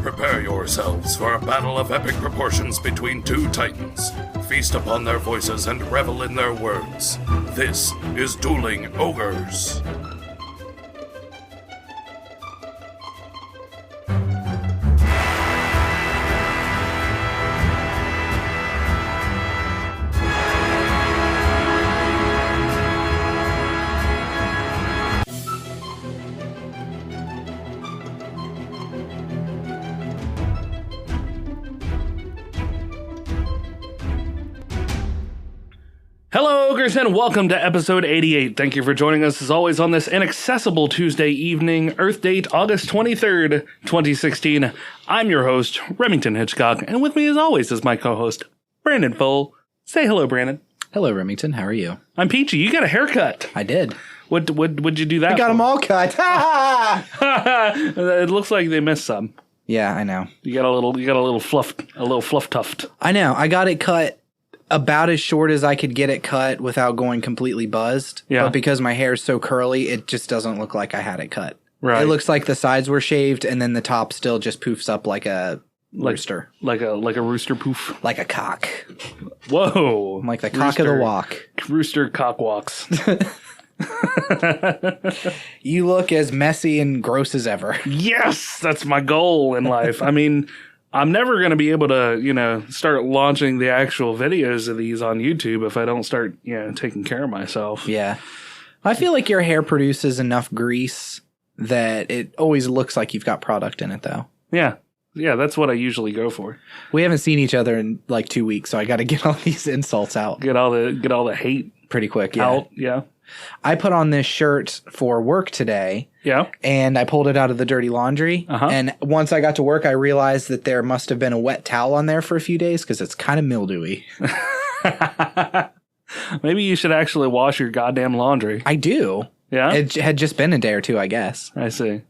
Prepare yourselves for a battle of epic proportions between two titans. Feast upon their voices and revel in their words. This is Dueling Ogres. Hello, Ogres, and welcome to episode 88. Thank you for joining us, as always, on this inaccessible Tuesday evening, Earth date August 23rd, 2016. I'm your host, Remington Hitchcock, and with me, as always, is my co-host, Brandon Full. Say hello, Brandon. Hello, Remington. How are you? I'm Peachy. You got a haircut. I did. What'd you do that I got for? them all cut. It looks like they missed some. Yeah, I know. You got a little fluff tuft. I know. I got it cut about as short as I could get it cut without going completely buzzed. Yeah. But because my hair is so curly, it just doesn't look like I had it cut. Right. It looks like the sides were shaved and then the top still just poofs up like a rooster. Like a rooster poof. a cock. Whoa. Like the cock of the walk. Rooster cock walks. You look as messy and gross as ever. Yes, that's my goal in life. I mean, I'm never going to be able to, start launching the actual videos of these on YouTube if I don't start, taking care of myself. Yeah. I feel like your hair produces enough grease that it always looks like you've got product in it, though. Yeah. Yeah, that's what I usually go for. We haven't seen each other in like 2 weeks, so I got to get all these insults out. Get all the hate pretty quick, yeah. out, yeah. I put on this shirt for work today. Yeah. And I pulled it out of the dirty laundry. Uh-huh. And once I got to work, I realized that there must have been a wet towel on there for a few days because it's kind of mildewy. Maybe you should actually wash your goddamn laundry. I do. Yeah? It had just been a day or two, I guess. I see.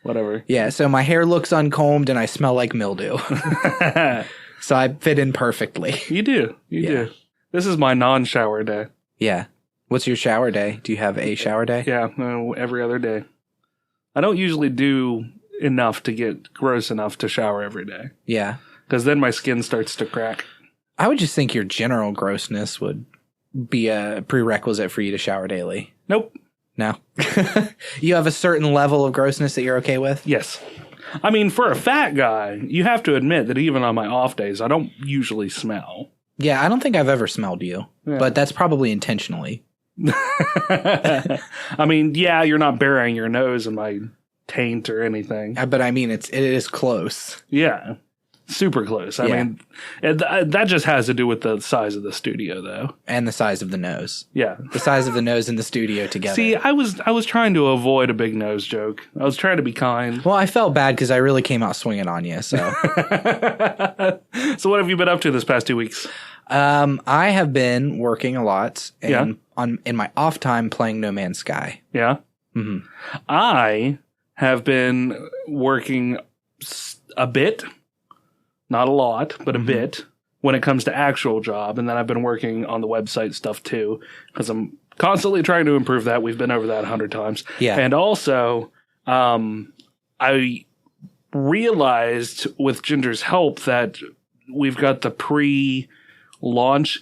Whatever. Yeah, so my hair looks uncombed and I smell like mildew. So I fit in perfectly. You do. You do. This is my non-shower day. Yeah. What's your shower day? Do you have a shower day? Yeah, every other day. I don't usually do enough to get gross enough to shower every day. Yeah. Because then my skin starts to crack. I would just think your general grossness would be a prerequisite for you to shower daily. Nope. No. You have a certain level of grossness that you're okay with? Yes. I mean, for a fat guy, you have to admit that even on my off days, I don't usually smell. Yeah, I don't think I've ever smelled you, but that's probably intentionally. I mean, yeah, you're not burying your nose in my taint or anything. But I mean, it is close. Yeah, super close. I mean, that just has to do with the size of the studio, though, and the size of the nose. Yeah, the size of the nose and the studio together. See, I was trying to avoid a big nose joke. I was trying to be kind. Well, I felt bad because I really came out swinging on you. So, So what have you been up to this past 2 weeks? I have been working a lot and in my off time playing No Man's Sky. Yeah. Mm-hmm. I have been working a bit, not a lot, but a bit when it comes to actual job. And then I've been working on the website stuff too, because I'm constantly trying to improve that. We've been over that 100 times. Yeah. And also, I realized with Ginger's help that we've got the pre-launch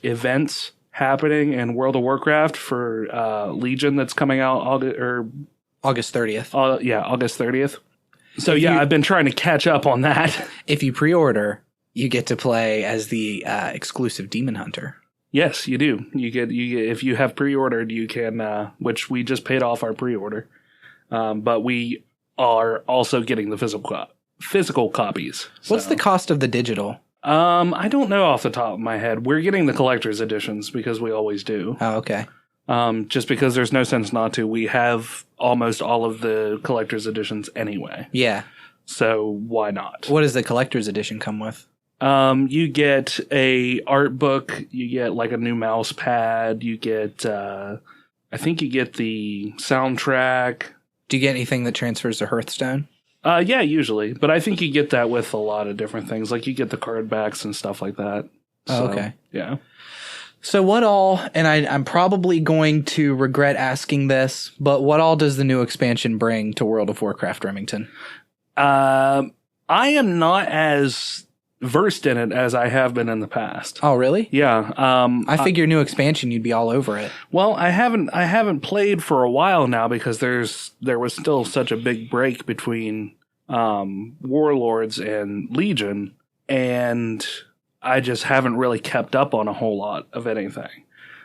events happening in World of Warcraft for Legion that's coming out August 30th. August 30th. So I've been trying to catch up on that. If you pre-order, you get to play as the exclusive Demon Hunter. Yes, you do. You get if you have pre-ordered, you can, which we just paid off our pre-order, but we are also getting the physical copies. What's the cost of the digital? I don't know off the top of my head. We're getting the collector's editions because we always do. Oh, okay. Just because there's no sense not to. We have almost all of the collector's editions anyway. Yeah. So why not? What does the collector's edition come with? You get a art book. You get like a new mouse pad. You get, I think you get the soundtrack. Do you get anything that transfers to Hearthstone? Yeah, usually. But I think you get that with a lot of different things. Like you get the card backs and stuff like that. So, okay. Yeah. So what all, and I'm probably going to regret asking this, but what all does the new expansion bring to World of Warcraft, Remington? I am not as versed in it as I have been in the past. Oh, really? Yeah. I figure new expansion, you'd be all over it. Well, I haven't played for a while now because there was still such a big break between Warlords and Legion, and I just haven't really kept up on a whole lot of anything.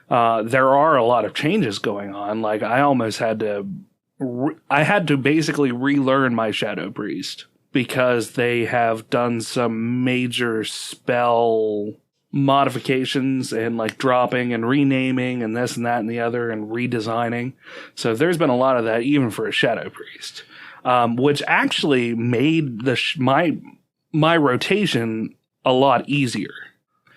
There are a lot of changes going on. Like I almost had to basically relearn my Shadow Priest because they have done some major spell modifications and like dropping and renaming and this and that and the other and redesigning. So there's been a lot of that even for a Shadow Priest, which actually made my rotation a lot easier.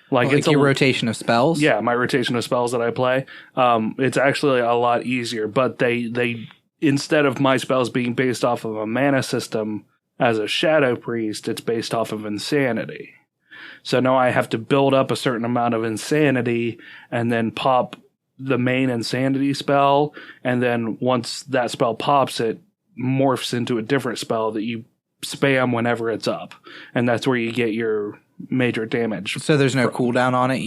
Like it's your rotation of spells? Yeah, my rotation of spells that I play. It's actually a lot easier, but they instead of my spells being based off of a mana system as a Shadow Priest, it's based off of insanity. So now I have to build up a certain amount of insanity and then pop the main insanity spell, and then once that spell pops, it morphs into a different spell that you spam whenever it's up, and that's where you get your major damage. So there's no cooldown on it?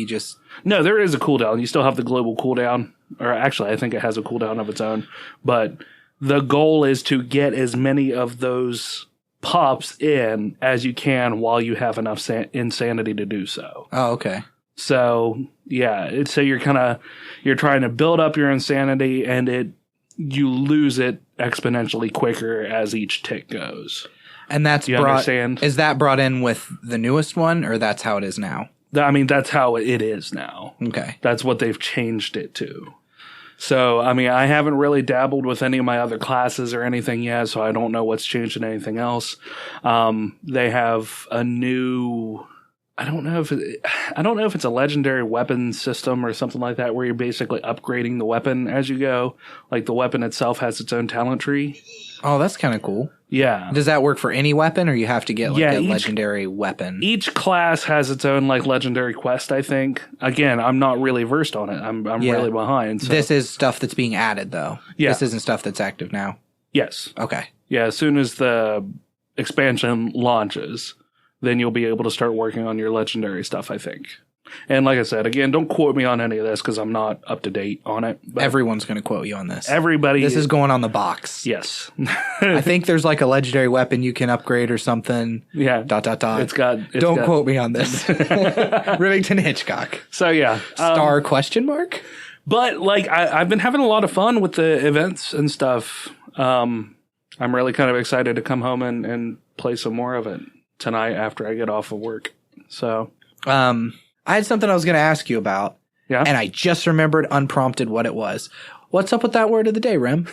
No, there is a cooldown. You still have the global cooldown, or actually I think it has a cooldown of its own, but the goal is to get as many of those pops in as you can while you have enough insanity to do so. Oh, okay. So yeah, so you're trying to build up your insanity, and you lose it exponentially quicker as each tick goes. And that's understand? Is that brought in with the newest one, or that's how it is now? I mean, that's how it is now. Okay. That's what they've changed it to. So, I mean, I haven't really dabbled with any of my other classes or anything yet, so I don't know what's changed in anything else. They have a new, I don't know if it's a legendary weapon system or something like that, where you're basically upgrading the weapon as you go. Like the weapon itself has its own talent tree. Oh, that's kind of cool. Yeah. Does that work for any weapon, or you have to get a legendary weapon? Each class has its own like legendary quest, I think. Again, I'm not really versed on it. I'm really behind. So. This is stuff that's being added, though. Yeah. This isn't stuff that's active now. Yes. Okay. Yeah, as soon as the expansion launches, then you'll be able to start working on your legendary stuff, I think. And like I said, again, don't quote me on any of this because I'm not up to date on it. But everyone's going to quote you on this. Everybody. This is going on the box. Yes. I think there's like a legendary weapon you can upgrade or something. Yeah. ... Don't quote me on this. Remington Hitchcock. So yeah. Star question mark? But like I've been having a lot of fun with the events and stuff. I'm really kind of excited to come home and play some more of it tonight after I get off of work. So I had something I was going to ask you about, and I just remembered unprompted what it was. What's up with that word of the day, Rem?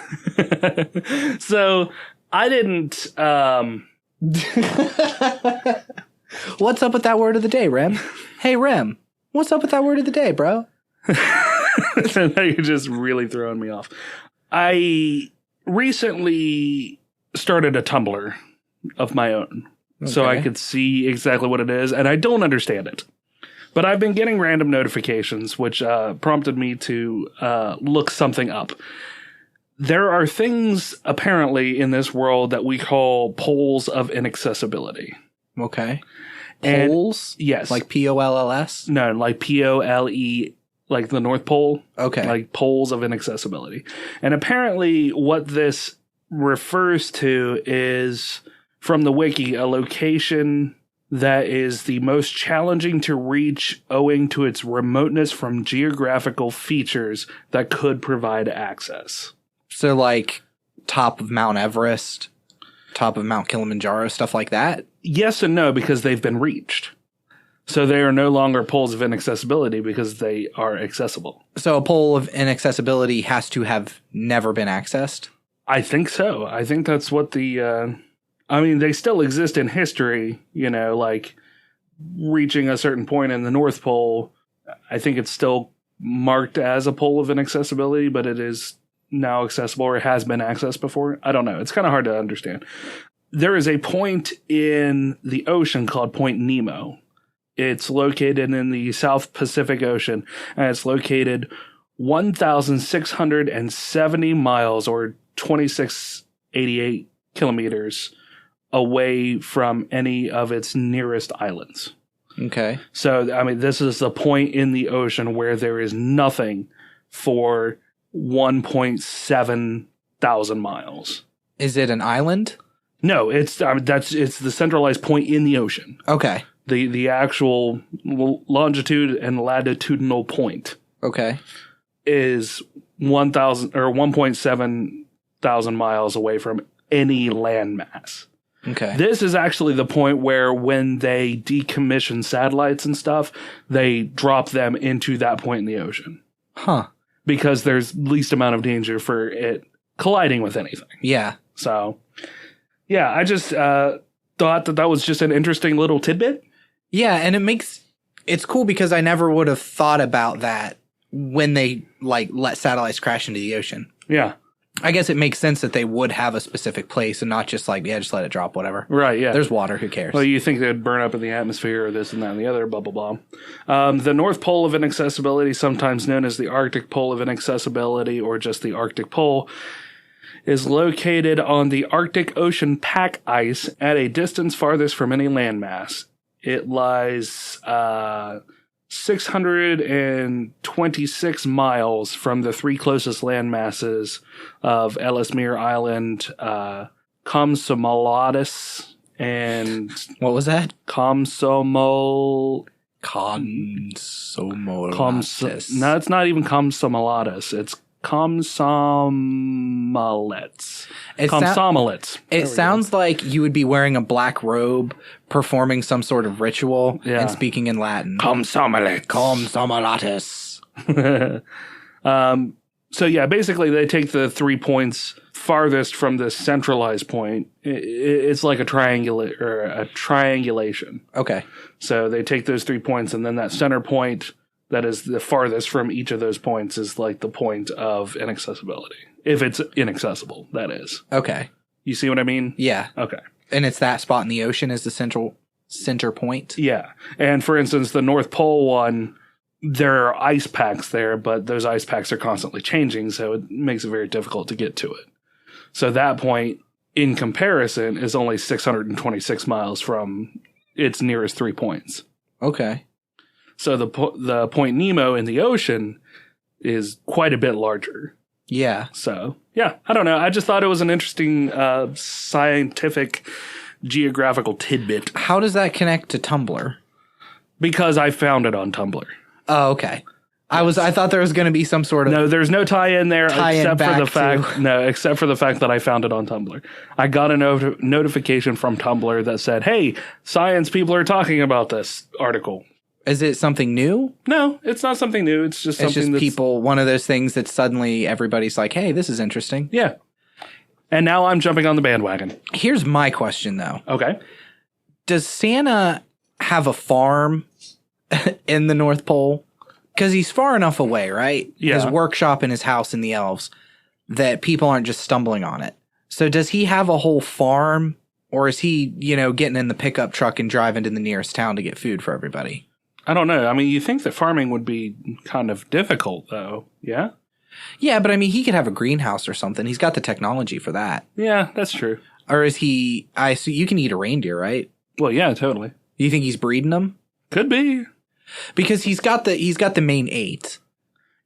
So I didn't. What's up with that word of the day, Rem? Hey, Rem, what's up with that word of the day, bro? Now you're just really throwing me off. I recently started a Tumblr of my own, so I could see exactly what it is, and I don't understand it. But I've been getting random notifications, which prompted me to look something up. There are things, apparently, in this world that we call poles of inaccessibility. Okay. Poles? Yes. Like P-O-L-L-S? No, like P-O-L-E, like the North Pole. Okay. Like poles of inaccessibility. And apparently what this refers to is, from the wiki, a location that is the most challenging to reach owing to its remoteness from geographical features that could provide access. So like top of Mount Everest, top of Mount Kilimanjaro, stuff like that? Yes and no, because they've been reached. So they are no longer poles of inaccessibility because they are accessible. So a pole of inaccessibility has to have never been accessed? I think so. I think that's what the... I mean, they still exist in history, like reaching a certain point in the North Pole. I think it's still marked as a pole of inaccessibility, but it is now accessible, or it has been accessed before. I don't know. It's kind of hard to understand. There is a point in the ocean called Point Nemo. It's located in the South Pacific Ocean, and it's located 1,670 miles or 2688 kilometers away from any of its nearest islands. Okay. So, I mean, this is the point in the ocean where there is nothing for 1.7 thousand miles. Is it an island? No, it's the centralized point in the ocean. Okay. The actual longitude and latitudinal point. Okay. Is 1,000 or 1.7 thousand miles away from any landmass. Okay. This is actually the point where when they decommission satellites and stuff, they drop them into that point in the ocean. Huh. Because there's least amount of danger for it colliding with anything. Yeah. So, yeah, I just thought that was just an interesting little tidbit. Yeah, and it's cool because I never would have thought about that when they let satellites crash into the ocean. Yeah. I guess it makes sense that they would have a specific place and not just just let it drop, whatever. Right, yeah. There's water, who cares? Well, you think they'd burn up in the atmosphere or this and that and the other, blah, blah, blah. The North Pole of Inaccessibility, sometimes known as the Arctic Pole of Inaccessibility or just the Arctic Pole, is located on the Arctic Ocean pack ice at a distance farthest from any landmass. It lies 626 miles from the three closest landmasses of Ellesmere Island, Komsomolatis, and... What was that? Komsomolatis. No, it's not even Komsomolatis. It's Komsomolets. Komsomolets. It sounds like you would be wearing a black robe, performing some sort of ritual, and speaking in Latin. Komsomolets. Komsomolatis. So yeah, basically they take the 3 points farthest from the centralized point. It's like a triangulation. Okay. So they take those 3 points, and then that center point that is the farthest from each of those points is like the point of inaccessibility. If it's inaccessible, that is. Okay. You see what I mean? Yeah. Okay. And it's that spot in the ocean is the center point? Yeah. And for instance, the North Pole one, there are ice packs there, but those ice packs are constantly changing, so it makes it very difficult to get to it. So that point, in comparison, is only 626 miles from its nearest 3 points. Okay. So the Point Nemo in the ocean is quite a bit larger. Yeah. So, yeah, I don't know. I just thought it was an interesting scientific geographical tidbit. How does that connect to Tumblr? Because I found it on Tumblr. Oh, okay. Yes. I thought there was going to be some sort of... No, there's no tie-in there except for the fact that I found it on Tumblr. I got a notification from Tumblr that said, hey, science people are talking about this article. Is it something new? No, it's not something new. It's just something that's... people, one of those things that suddenly everybody's like, hey, this is interesting. Yeah. And now I'm jumping on the bandwagon. Here's my question, though. Okay. Does Santa have a farm in the North Pole? Because he's far enough away, right? Yeah. His workshop and his house in the elves, that people aren't just stumbling on it. So does he have a whole farm? Or is he, getting in the pickup truck and driving to the nearest town to get food for everybody? I don't know. I mean, you think that farming would be kind of difficult, though, yeah? Yeah, but I mean, he could have a greenhouse or something. He's got the technology for that. Yeah, that's true. Or is he... So you can eat a reindeer, right? Well, yeah, totally. You think he's breeding them? Could be. Because he's got the main 8.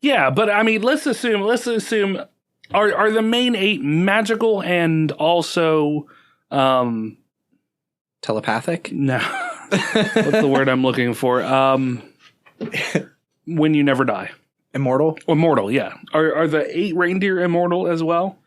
Yeah, but I mean, let's assume are the main 8 magical and also telepathic? No. What's the word I'm looking for? When you never die. Immortal? Immortal, yeah. Are the 8 reindeer immortal as well?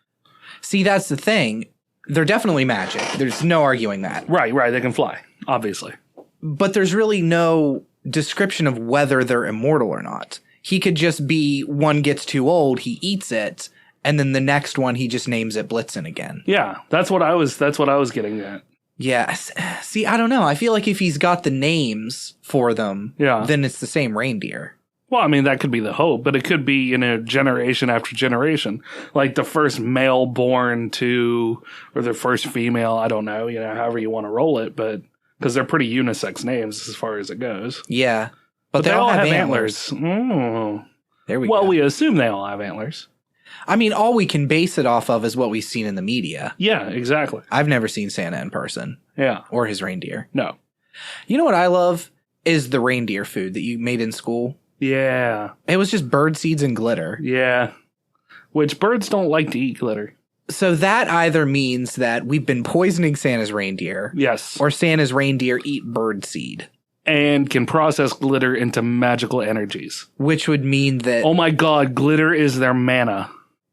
See, that's the thing. They're definitely magic. There's no arguing that. Right. They can fly, obviously. But there's really no description of whether they're immortal or not. He could just be, one gets too old, he eats it, and then the next one he just names it Blitzen again. Yeah, that's what I was getting at. Yeah. See, I don't know. I feel like if he's got the names for them, then it's the same reindeer. Well, I mean, that could be the hope, but it could be, generation after generation. Like the first male born to, or the first female, I don't know, however you want to roll it, but because they're pretty unisex names as far as it goes. Yeah. But they all have antlers. Oh. There we go. Well, we assume they all have antlers. I mean, all we can base it off of is what we've seen in the media. Yeah, exactly. I've never seen Santa in person. Yeah. Or his reindeer. No. You know what I love? Is the reindeer food that you made in school. Yeah. It was just bird seeds and glitter. Yeah. Which birds don't like to eat glitter. So that either means that we've been poisoning Santa's reindeer. Yes. Or Santa's reindeer eat bird seed. And can process glitter into magical energies. Which would mean that... Oh my god, glitter is their mana.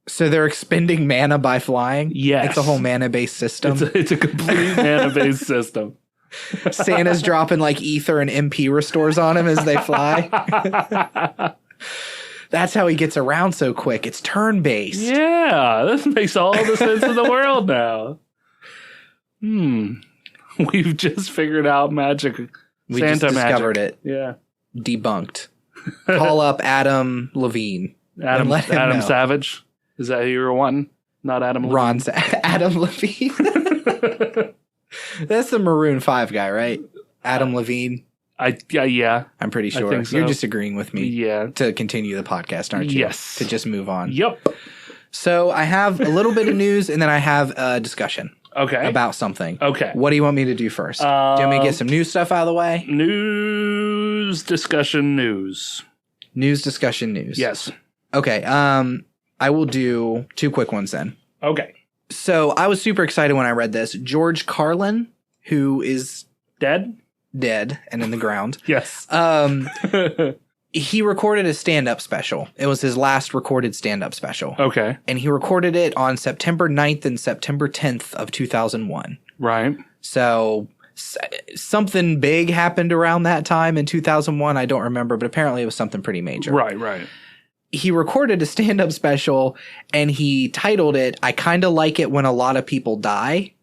So they're expending mana by flying? Yes. It's a whole mana-based system? It's a complete mana-based system. Santa's dropping like ether and MP restores on him as they fly. That's how he gets around so quick. It's turn-based. Yeah, this makes all the sense in the world now. We've just figured out magic. We Santa just discovered magic. it. Yeah. Debunked. Call up Adam Levine. Adam know. Savage? Is that who you were wanting? Not Adam Levine? Adam Levine. That's the Maroon 5 guy, right? Adam Levine. Yeah. I'm pretty sure. I think so. You're just agreeing with me Yeah. to continue the podcast, aren't you? Yes. To just move on. Yep. So I have a little bit of news and then I have a discussion. Okay. About something. Okay. What do you want me to do first? Do you want me to get some news stuff out of the way? News discussion news. News discussion news. Yes. Okay. I will do 2 quick ones then. Okay. So I was super excited when I read this. George Carlin, who is dead and in the ground. Yes. He recorded a stand-up special. It was his last recorded stand-up special. Okay. And he recorded it on September 9th and September 10th of 2001. Right. So something big happened around that time in 2001. I don't remember, but apparently it was something pretty major. Right. He recorded a stand-up special and he titled it, I Kinda Like It When a Lot of People Die.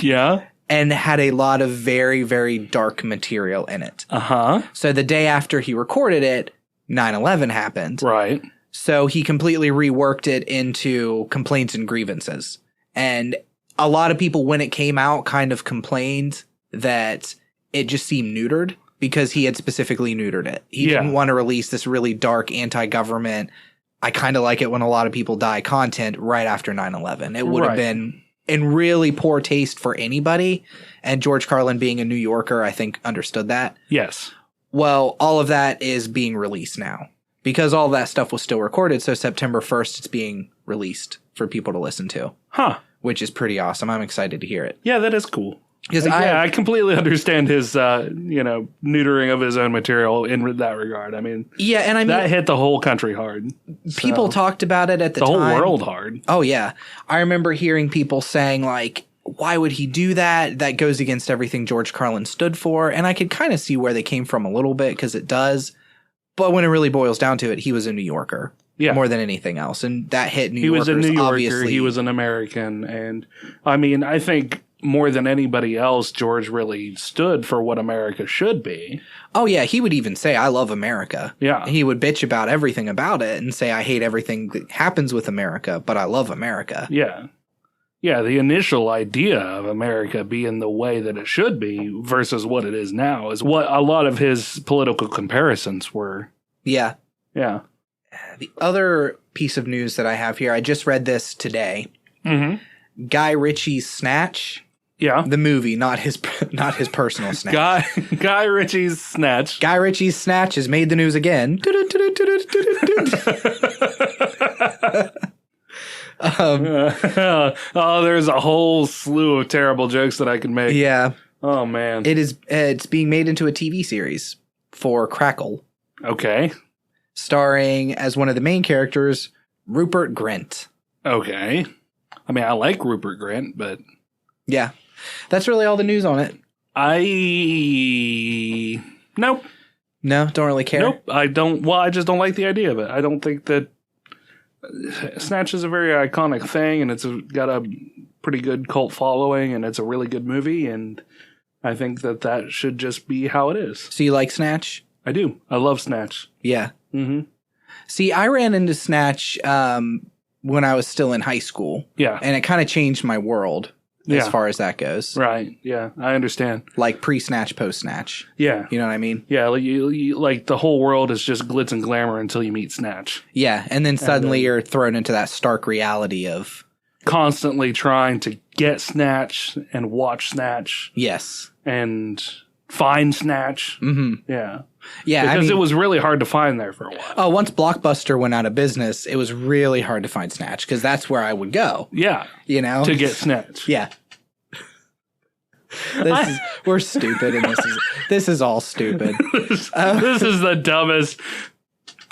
Yeah. And had a lot of very, very dark material in it. Uh-huh. So the day after he recorded it, 9/11 happened. Right. So he completely reworked it into complaints and grievances. And a lot of people, when it came out, kind of complained that it just seemed neutered because he had specifically neutered it. He didn't want to release this really dark anti-government, I kind of like it when a lot of people die content right after 9/11. It would have been in really poor taste for anybody. And George Carlin, being a New Yorker, I think understood that. Yes. Well, all of that is being released now because all that stuff was still recorded. So September 1st, it's being released for people to listen to. Huh. Which is pretty awesome. I'm excited to hear it. Yeah, that is cool. Because I completely understand his, neutering of his own material in that regard. I mean, yeah, and I mean that hit the whole country hard. People talked about it at the time. The whole world hard. Oh yeah, I remember hearing people saying like, "Why would he do that? That goes against everything George Carlin stood for." And I could kind of see where they came from a little bit because it does. But when it really boils down to it, he was a New Yorker. Yeah. More than anything else, and that hit New Yorkers. He was a New Yorker. Obviously. He was an American, and I mean, I think more than anybody else, George really stood for what America should be. Oh, yeah. He would even say, I love America. Yeah. He would bitch about everything about it and say, I hate everything that happens with America, but I love America. Yeah. Yeah, the initial idea of America being the way that it should be versus what it is now is what a lot of his political comparisons were. Yeah. Yeah. The other piece of news that I have here, I just read this today. Mm-hmm. Guy Ritchie's Snatch. Yeah. The movie, not his personal Snatch. Guy Ritchie's Snatch. Guy Ritchie's Snatch has made the news again. There's a whole slew of terrible jokes that I can make. Yeah. Oh, man. It's being made into a TV series for Crackle. Okay. Starring as one of the main characters, Rupert Grint. Okay. I mean, I like Rupert Grint, but... Yeah. That's really all the news on it. Nope. No, don't really care. Nope. I don't. Well, I just don't like the idea of it. I don't think that Snatch is a very iconic thing, and it's got a pretty good cult following, and it's a really good movie, and I think that should just be how it is. So you like Snatch? I do. I love Snatch. Yeah. Mm-hmm. See, I ran into Snatch when I was still in high school. Yeah. And it kind of changed my world. as Yeah. far as that goes. Right. Yeah, I understand. Like pre-Snatch, post-Snatch. Yeah. You know what I mean? Yeah, like, like the whole world is just glitz and glamour until you meet Snatch. Yeah, and then suddenly you're thrown into that stark reality of... Constantly trying to get Snatch and watch Snatch Yes. and find Snatch. Mm-hmm. Yeah. Yeah, Because it was really hard to find there for a while. Oh, once Blockbuster went out of business, it was really hard to find Snatch because that's where I would go. Yeah. You know? To get Snatch. Yeah. We're stupid, and this is all stupid. This is the dumbest,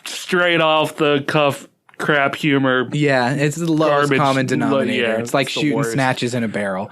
straight off the cuff crap humor. Yeah, it's the lowest Garbage. common denominator. Yeah, it's like it's the shooting worst. snatches in a barrel.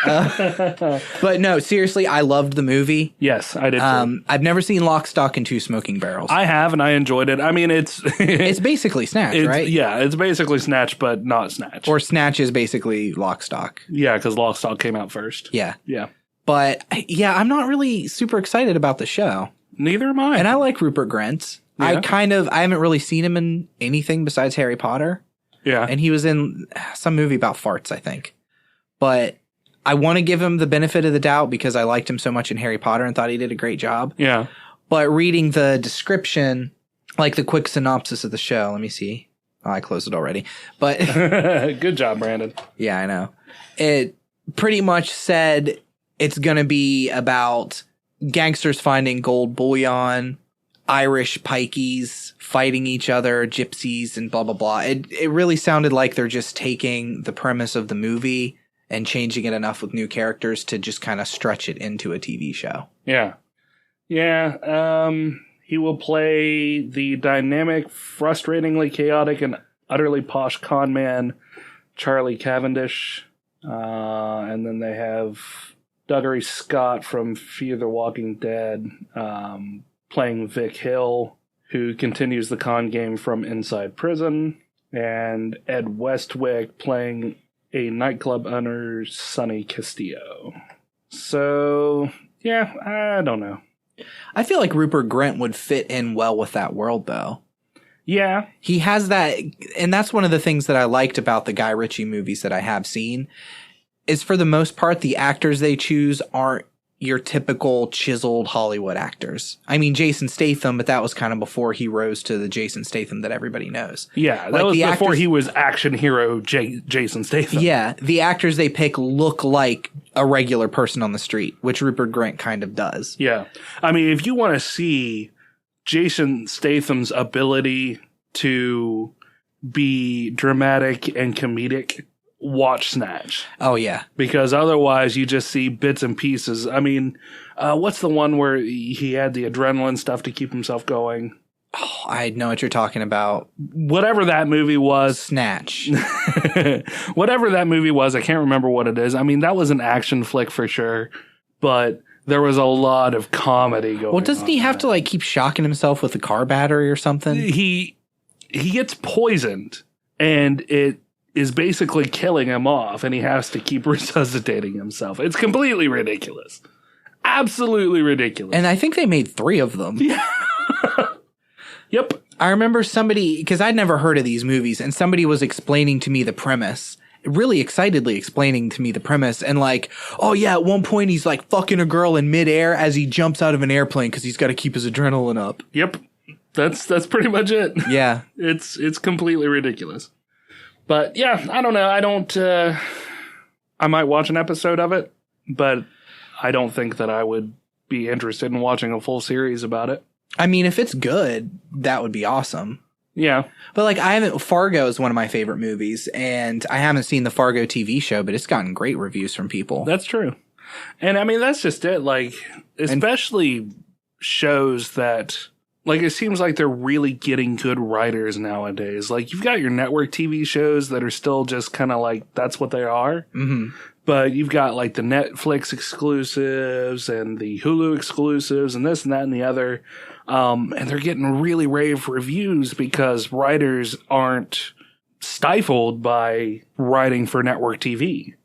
But no, seriously, I loved the movie. Yes, I did too. I've never seen Lock, Stock, and Two Smoking Barrels. I have, and I enjoyed it. I mean, it's It's basically Snatch, right? Yeah, it's basically Snatch, but not Snatch. Or Snatch is basically Lock, Stock. Yeah, because Lock, Stock came out first. Yeah. Yeah. But yeah, I'm not really super excited about the show. Neither am I. And I like Rupert Grint. Yeah. I haven't really seen him in anything besides Harry Potter. Yeah. And he was in some movie about farts, I think. But I want to give him the benefit of the doubt because I liked him so much in Harry Potter and thought he did a great job. Yeah. But reading the description, like the quick synopsis of the show, let me see. Oh, I closed it already. But Good job, Brandon. yeah, I know. It pretty much said it's going to be about gangsters finding gold bullion, Irish pikeys fighting each other, gypsies, and blah, blah, blah. It really sounded like they're just taking the premise of the movie and changing it enough with new characters to just kind of stretch it into a TV show. Yeah. Yeah. He will play the dynamic, frustratingly chaotic, and utterly posh con man, Charlie Cavendish. And then they have Dougray Scott from Fear the Walking Dead, playing Vic Hill, who continues the con game from inside prison, and Ed Westwick playing a nightclub owner, Sonny Castillo. So, yeah, I don't know. I feel like Rupert Grint would fit in well with that world, though. Yeah. He has that, and that's one of the things that I liked about the Guy Ritchie movies that I have seen, is for the most part, the actors they choose aren't your typical chiseled Hollywood actors. I mean, Jason Statham, but that was kind of before he rose to the Jason Statham that everybody knows. Yeah, that Like was the before actors- he was action hero Jason Statham. Yeah, the actors they pick look like a regular person on the street, which Rupert Grint kind of does. Yeah. I mean, if you want to see Jason Statham's ability to be dramatic and comedic, watch Snatch. Oh, yeah. Because otherwise you just see bits and pieces. I mean, what's the one where he had the adrenaline stuff to keep himself going? Oh, I know what you're talking about. Whatever that movie was. Snatch. Whatever that movie was, I can't remember what it is. I mean, that was an action flick for sure, but there was a lot of comedy going on. Well, doesn't he have to like keep shocking himself with a car battery or something? He gets poisoned, and it is basically killing him off, and he has to keep resuscitating himself. It's completely ridiculous. Absolutely ridiculous. And I think they made 3 of them. Yep. I remember somebody, because I'd never heard of these movies, and somebody was explaining to me the premise, really excitedly explaining to me the premise, and like, oh yeah, at one point he's like fucking a girl in midair as he jumps out of an airplane because he's got to keep his adrenaline up. Yep. That's pretty much it. Yeah. It's completely ridiculous. But yeah, I don't know. I might watch an episode of it, but I don't think that I would be interested in watching a full series about it. I mean, if it's good, that would be awesome. Yeah. But like, Fargo is one of my favorite movies, and I haven't seen the Fargo TV show, but it's gotten great reviews from people. That's true. And I mean, that's just it. Like, especially shows that, like, it seems like they're really getting good writers nowadays. Like, you've got your network TV shows that are still just kind of like, that's what they are. Mm-hmm. But you've got like the Netflix exclusives and the Hulu exclusives and this and that and the other. And they're getting really rave reviews because writers aren't stifled by writing for network TV.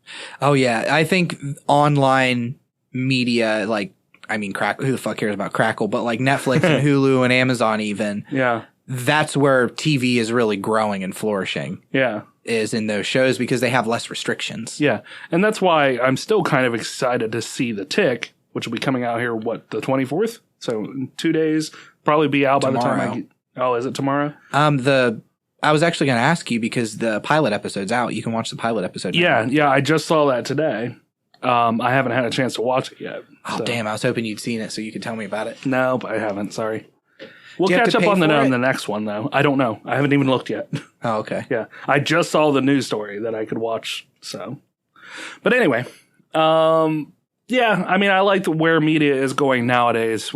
Oh yeah. I think online media, like, I mean, Crackle, who the fuck cares about Crackle, but like Netflix and Hulu and Amazon even. Yeah. That's where TV is really growing and flourishing. Yeah. is in those shows because they have less restrictions. Yeah. And that's why I'm still kind of excited to see The Tick, which will be coming out here, the 24th? So in 2 days, probably be out Tomorrow. by the time I get... Oh, is it tomorrow? I was actually going to ask you because the pilot episode's out. You can watch the pilot episode now. Yeah, I just saw that today. I haven't had a chance to watch it yet. Oh, so. damn. I was hoping you'd seen it so you could tell me about it. No, I haven't. Sorry. We'll Do you have catch to up pay on for it? the next one, though. I don't know. I haven't even looked yet. Oh, okay. Yeah. I just saw the news story that I could watch. So, but anyway, yeah, I mean, I like where media is going nowadays,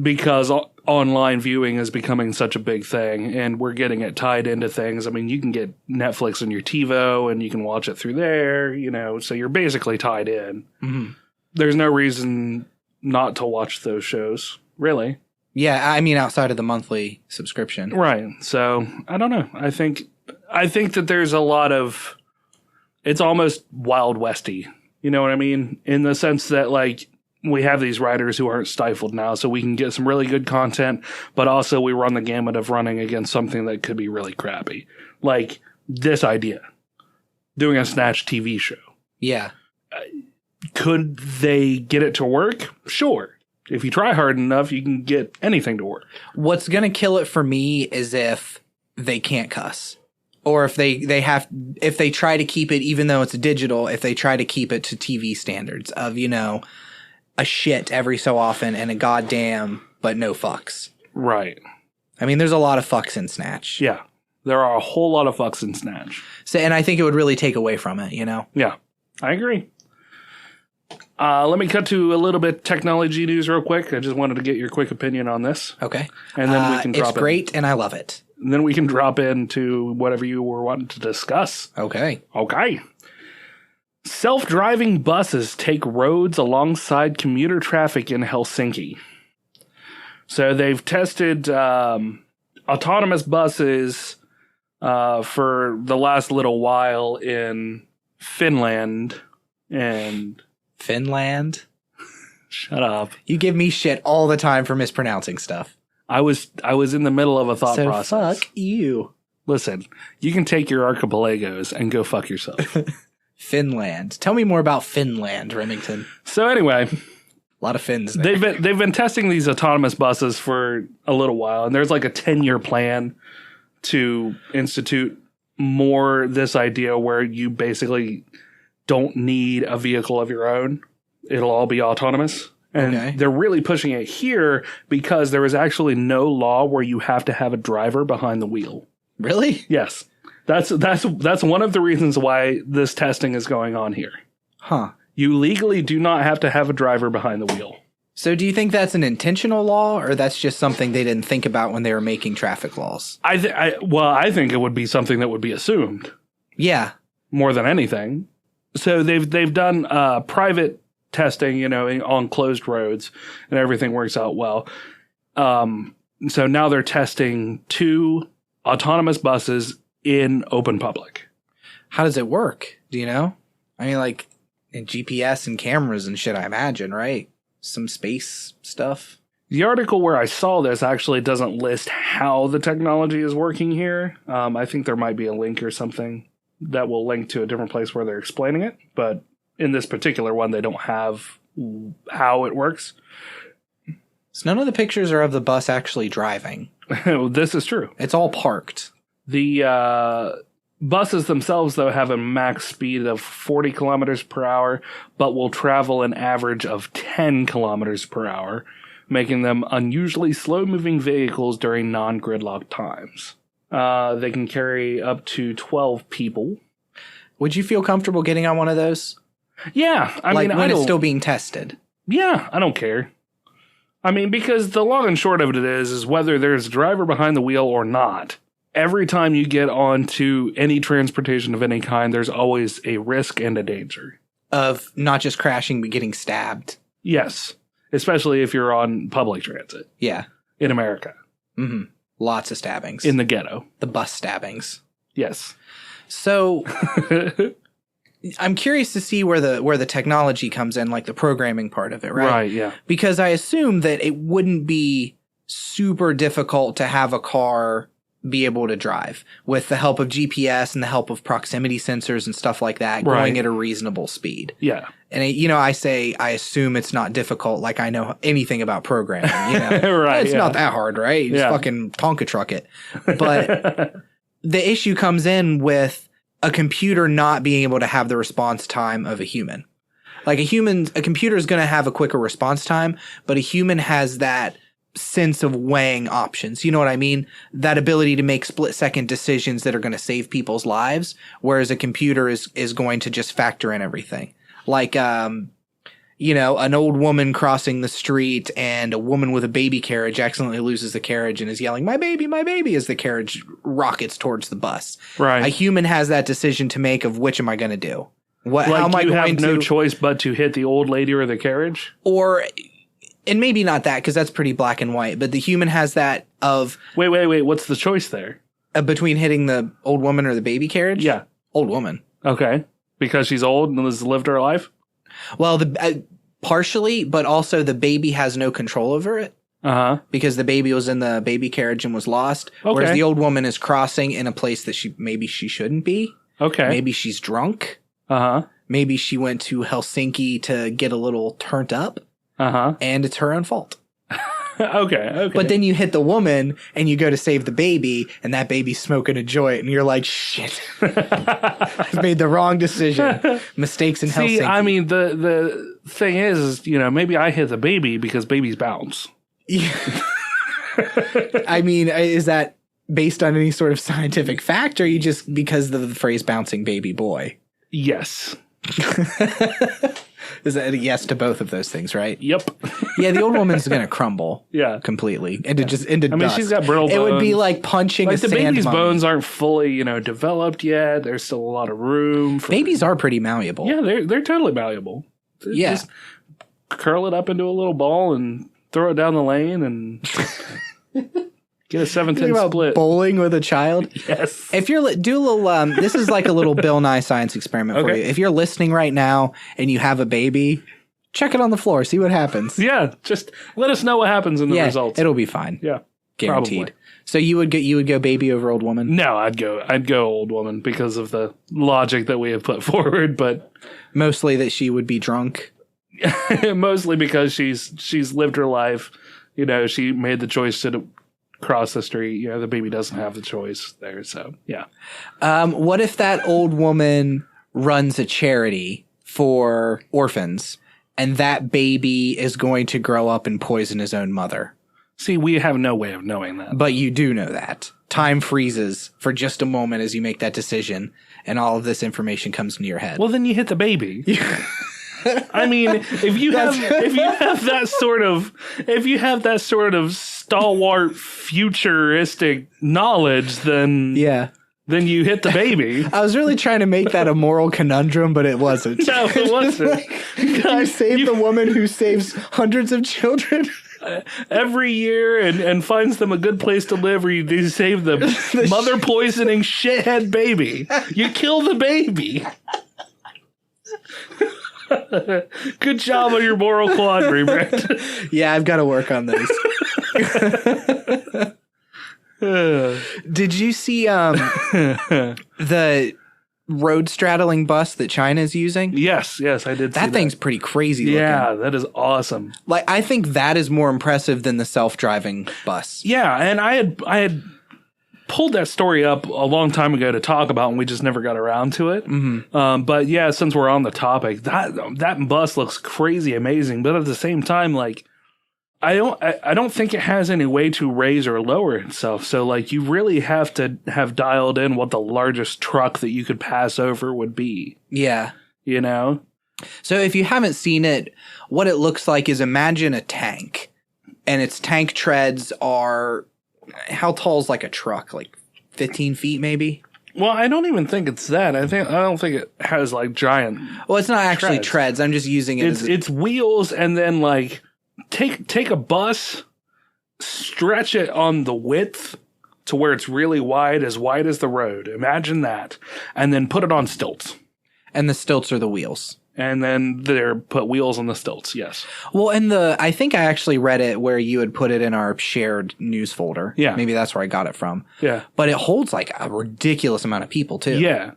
because online viewing is becoming such a big thing and we're getting it tied into things. I mean, you can get Netflix on your TiVo and you can watch it through there, so you're basically tied in. Mm-hmm. There's no reason not to watch those shows, really. Yeah, I mean, outside of the monthly subscription. Right. So, I don't know. I think that there's a lot of, it's almost Wild Westy. You know what I mean? In the sense that, like, we have these writers who aren't stifled now, so we can get some really good content, but also we run the gamut of running against something that could be really crappy. Like this idea. Doing a Snatch TV show. Yeah. Could they get it to work? Sure. If you try hard enough, you can get anything to work. What's going to kill it for me is if they can't cuss. Or if if they try to keep it, even though it's digital, if they try to keep it to TV standards of, a shit every so often and a goddamn, but no fucks. Right. I mean, there's a lot of fucks in Snatch. Yeah. There are a whole lot of fucks in Snatch. So, and I think it would really take away from it, Yeah, I agree. Let me cut to a little bit technology news real quick. I just wanted to get your quick opinion on this. Okay. And then we can drop It's great and I love it. And then we can drop into whatever you were wanting to discuss. Okay. Self-driving buses take roads alongside commuter traffic in Helsinki. So they've tested autonomous buses for the last little while in Finland and... Finland? Shut up. You give me shit all the time for mispronouncing stuff. I was in the middle of a thought process. Fuck you. Listen, you can take your archipelagos and go fuck yourself. Finland. Tell me more about Finland, Remington. So anyway, a lot of Finns there. they've been testing these autonomous buses for a little while, and there's like a 10-year plan to institute more this idea where you basically don't need a vehicle of your own. It'll all be autonomous. And they're really pushing it here because there is actually no law where you have to have a driver behind the wheel. Really? Yes. That's one of the reasons why this testing is going on here. Huh. You legally do not have to have a driver behind the wheel. So do you think that's an intentional law, or that's just something they didn't think about when they were making traffic laws? I think it would be something that would be assumed. Yeah. More than anything. So they've done private testing, on closed roads, and everything works out well. So now they're testing 2 autonomous buses in open public. How does it work? Do you know? I mean, like, in GPS and cameras and shit, I imagine, right? Some space stuff. The article where I saw this actually doesn't list how the technology is working here. I think there might be a link or something that will link to a different place where they're explaining it. But in this particular one, they don't have how it works. So none of the pictures are of the bus actually driving. This is true. It's all parked. The buses themselves, though, have a max speed of 40 kilometers per hour, but will travel an average of 10 kilometers per hour, making them unusually slow-moving vehicles during non-gridlock times. They can carry up to 12 people. Would you feel comfortable getting on one of those? Yeah. I mean, when it's still being tested. Yeah, I don't care. I mean, because the long and short of it is whether there's a driver behind the wheel or not, every time you get onto any transportation of any kind, there's always a risk and a danger. Of not just crashing, but getting stabbed. Yes. Especially if you're on public transit. Yeah. In America. Mm-hmm. Lots of stabbings. In the ghetto. The bus stabbings. Yes. So I'm curious to see where the technology comes in, like the programming part of it, right? Right, yeah. Because I assume that it wouldn't be super difficult to have a car be able to drive with the help of GPS and the help of proximity sensors and stuff like that, going at a reasonable speed. Yeah. And, I assume it's not difficult, like I know anything about programming, Right. It's not that hard, right? You just fucking Tonka truck it. But the issue comes in with a computer not being able to have the response time of a human. Like a computer is going to have a quicker response time, but a human has that sense of weighing options. You know what I mean? That ability to make split-second decisions that are going to save people's lives, whereas a computer is going to just factor in everything. Like, an old woman crossing the street and a woman with a baby carriage accidentally loses the carriage and is yelling, my baby, as the carriage rockets towards the bus. Right. A human has that decision to make of which am I going to do? How am I going to... no choice but to hit the old lady or the carriage? And maybe not that, because that's pretty black and white, but the human has that of... Wait, what's the choice there? Between hitting the old woman or the baby carriage? Yeah. Old woman. Okay. Because she's old and has lived her life? Well, partially, but also the baby has no control over it. Uh-huh. Because the baby was in the baby carriage and was lost. Okay. Whereas the old woman is crossing in a place that maybe she shouldn't be. Okay. Maybe she's drunk. Uh-huh. Maybe she went to Helsinki to get a little turned up. Uh-huh. And it's her own fault. Okay. But then you hit the woman and you go to save the baby and that baby's smoking a joint and you're like, shit, I've made the wrong decision. Mistakes in Helsinki. See, I mean, the thing is, maybe I hit the baby because babies bounce. Yeah. I mean, is that based on any sort of scientific fact or you just because of the phrase bouncing baby boy? Yes. Is that a yes to both of those things, right? Yep. Yeah, the old woman's going to crumble. Yeah. Completely. Into dust. I mean, she's got brittle bones. It would be like punching a sand mummy. The baby's bones aren't fully, developed yet. There's still a lot of room. Babies are pretty malleable. Yeah, they're totally malleable. Yeah. Just curl it up into a little ball and throw it down the lane and get a 7-10 split. Bowling with a child? Yes. If you're do a little this is like a little Bill Nye science experiment for you. If you're listening right now and you have a baby, check it on the floor, see what happens. Yeah, just let us know what happens in the results. It'll be fine. Yeah. Guaranteed. Probably. So you would go baby over old woman? No, I'd go old woman because of the logic that we have put forward, but mostly that she would be drunk. Mostly because she's lived her life. She made the choice to cross the street. The baby doesn't have the choice there. So, yeah. What if that old woman runs a charity for orphans and that baby is going to grow up and poison his own mother? See, we have no way of knowing that. But you do know that. Time freezes for just a moment as you make that decision and all of this information comes into your head. Well, then you hit the baby. I mean, if you have that sort of stalwart futuristic knowledge, then you hit the baby. I was really trying to make that a moral conundrum, but it wasn't. No, it wasn't. You save the woman who saves hundreds of children every year and finds them a good place to live, or you save the mother poisoning shithead baby. You kill the baby. Good job on your moral quandary, Brett. Yeah, I've got to work on this. Did you see the road straddling bus that China's using? Yes, I did. That thing's pretty crazy looking. Yeah, that is awesome. Like, I think that is more impressive than the self-driving bus. Yeah, and I had pulled that story up a long time ago to talk about, and we just never got around to it. Mm-hmm. But yeah, since we're on the topic, that bus looks crazy amazing. But at the same time, like, I don't think it has any way to raise or lower itself. So like, you really have to have dialed in what the largest truck that you could pass over would be. Yeah. So if you haven't seen it, what it looks like is, imagine a tank, and its tank treads are, how tall is like a truck? Like 15 feet maybe? Well, I don't even think it's that. I don't think it has like giant. Well, it's not actually treads. I'm just using it it's wheels, and then like take a bus, stretch it on the width to where it's really wide as the road. Imagine that. And then put it on stilts. And the stilts are the wheels. And then they're put wheels on the stilts. Yes. Well, and I think I actually read it where you had put it in our shared news folder. Yeah. Maybe that's where I got it from. Yeah. But it holds like a ridiculous amount of people too. Yeah.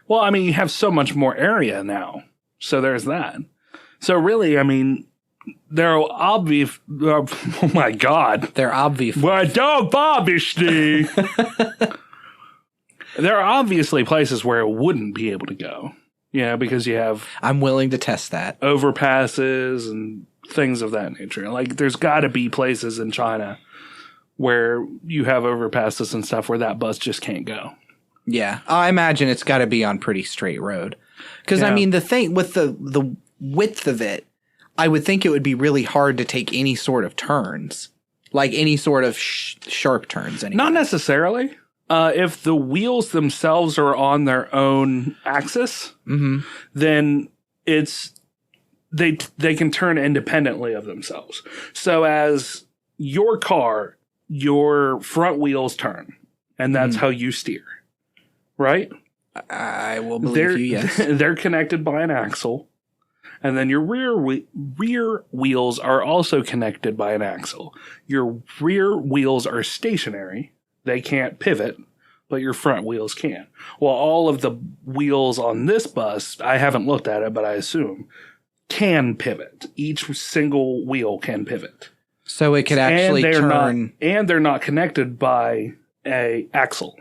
Well, I mean, you have so much more area now. So there's that. So really, I mean, there are obvious. Oh my God. They're obvious. Well, don't obviously. There are obviously places where it wouldn't be able to go. Yeah, because you have I'm willing to test that. overpasses and things of that nature. Like, there's got to be places in China where you have overpasses and stuff where that bus just can't go. Yeah. I imagine it's got to be on pretty straight road. Because, I mean, the thing with the width of it, I would think it would be really hard to take any sort of turns. Like, any sort of sharp turns. Anyway. Not necessarily. If the wheels themselves are on their own axis, then they can turn independently of themselves. So as your car, your front wheels turn, and that's how you steer, right? I will believe you, yes. They're connected by an axle, and then your rear wheels are also connected by an axle. Your rear wheels are stationary. They can't pivot, but your front wheels can. Well, all of the wheels on this bus, I haven't looked at it, but I assume, can pivot. Each single wheel can pivot. So it could actually turn. And they're not connected by a axle.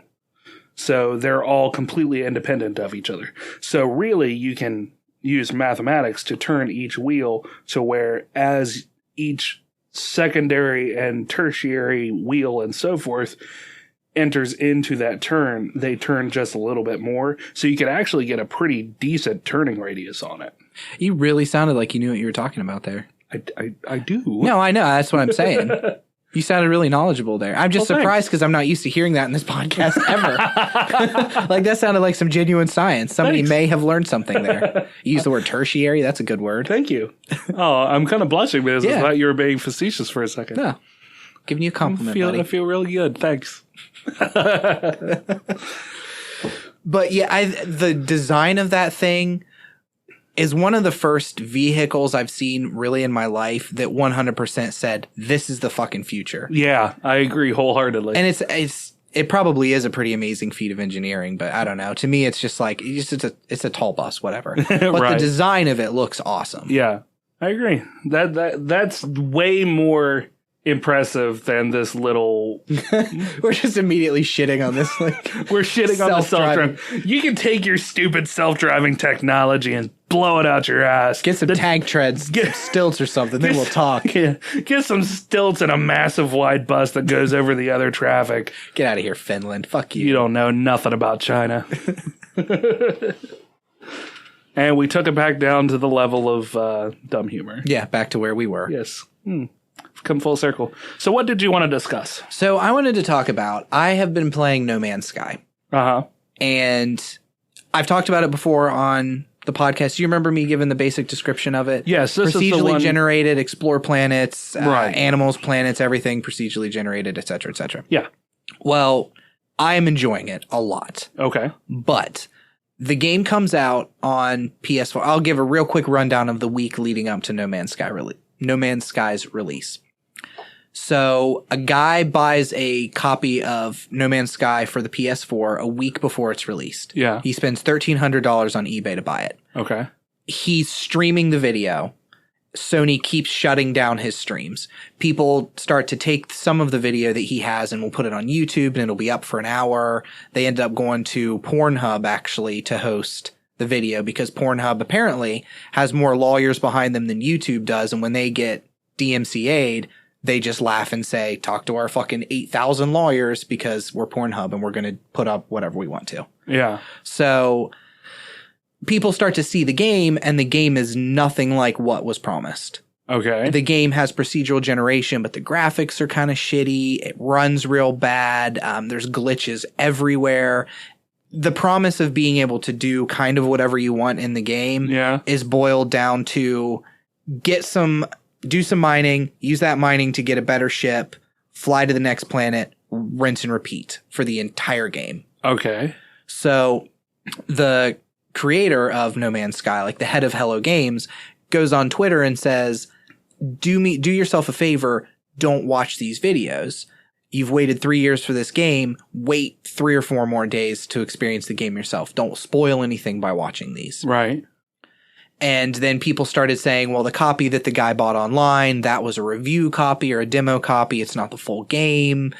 So they're all completely independent of each other. So really, you can use mathematics to turn each wheel to where as each secondary and tertiary wheel and so forth enters into that turn, they turn just a little bit more. So you could actually get a pretty decent turning radius on it. You really sounded like you knew what you were talking about there. I do. No, I know. That's what I'm saying. You sounded really knowledgeable there. I'm just surprised because I'm not used to hearing that in this podcast ever. Like, that sounded like some genuine science. Somebody may have learned something there. You used the word tertiary. That's a good word. Thank you. Oh, I'm kind of blushing because I thought you were being facetious for a second. No. Giving you a compliment, buddy. I feel really good. Thanks. But yeah, the design of that thing is one of the first vehicles I've seen really in my life that 100% said, this is the fucking future. Yeah, I agree wholeheartedly. And it probably is a pretty amazing feat of engineering, but I don't know. To me, it's just like, it's a tall bus, whatever. But the design of it looks awesome. Yeah, I agree. That's way more impressive than this little. We're just immediately shitting on this. Like, we're shitting on the self-driving. You can take your stupid self-driving technology and blow it out your ass. Get some tank treads, get some stilts or something, then we'll talk. Yeah, get some stilts and a massive wide bus that goes over the other traffic. Get out of here, Finland. Fuck you. You don't know nothing about China. And we took it back down to the level of dumb humor. Yeah, back to where we were. Yes. Come full circle. So what did you want to discuss? So I wanted to talk about, I have been playing No Man's Sky. Uh-huh. And I've talked about it before on the podcast. Do you remember me giving the basic description of it? Yes. This procedurally is the one... generated, explore planets, animals, planets, everything procedurally generated, et cetera, et cetera. Yeah. Well, I am enjoying it a lot. Okay. But the game comes out on PS4. I'll give a real quick rundown of the week leading up to No Man's Sky's release. So a guy buys a copy of No Man's Sky for the PS4 a week before it's released. Yeah. He spends $1,300 on eBay to buy it. Okay. He's streaming the video. Sony keeps shutting down his streams. People start to take some of the video that he has and will put it on YouTube and it'll be up for an hour. They end up going to Pornhub actually to host the video because Pornhub apparently has more lawyers behind them than YouTube does. And when they get DMCA'd, they just laugh and say, talk to our fucking 8,000 lawyers because we're Pornhub and we're going to put up whatever we want to. Yeah. So people start to see the game and the game is nothing like what was promised. Okay. The game has procedural generation, but the graphics are kind of shitty. It runs real bad. There's glitches everywhere. The promise of being able to do kind of whatever you want in the game is boiled down to do some mining, use that mining to get a better ship, fly to the next planet, rinse and repeat for the entire game. Okay. So the creator of No Man's Sky, like the head of Hello Games, goes on Twitter and says, do yourself a favor, don't watch these videos. You've waited 3 years for this game. Wait 3 or 4 more days to experience the game yourself. Don't spoil anything by watching these. Right. And then people started saying, well, the copy that the guy bought online, that was a review copy or a demo copy. It's not the full game.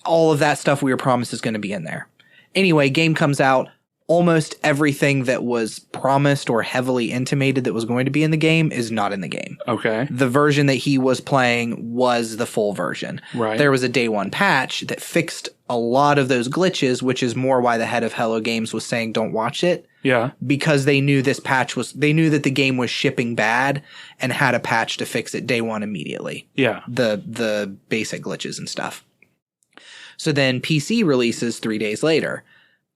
All of that stuff we were promised is going to be in there. Anyway, game comes out. Almost everything that was promised or heavily intimated that was going to be in the game is not in the game. Okay. The version that he was playing was the full version. Right. There was a day one patch that fixed a lot of those glitches, which is more why the head of Hello Games was saying don't watch it. Yeah. Because they knew they knew that the game was shipping bad and had a patch to fix it day one immediately. Yeah. The basic glitches and stuff. So then PC releases 3 days later.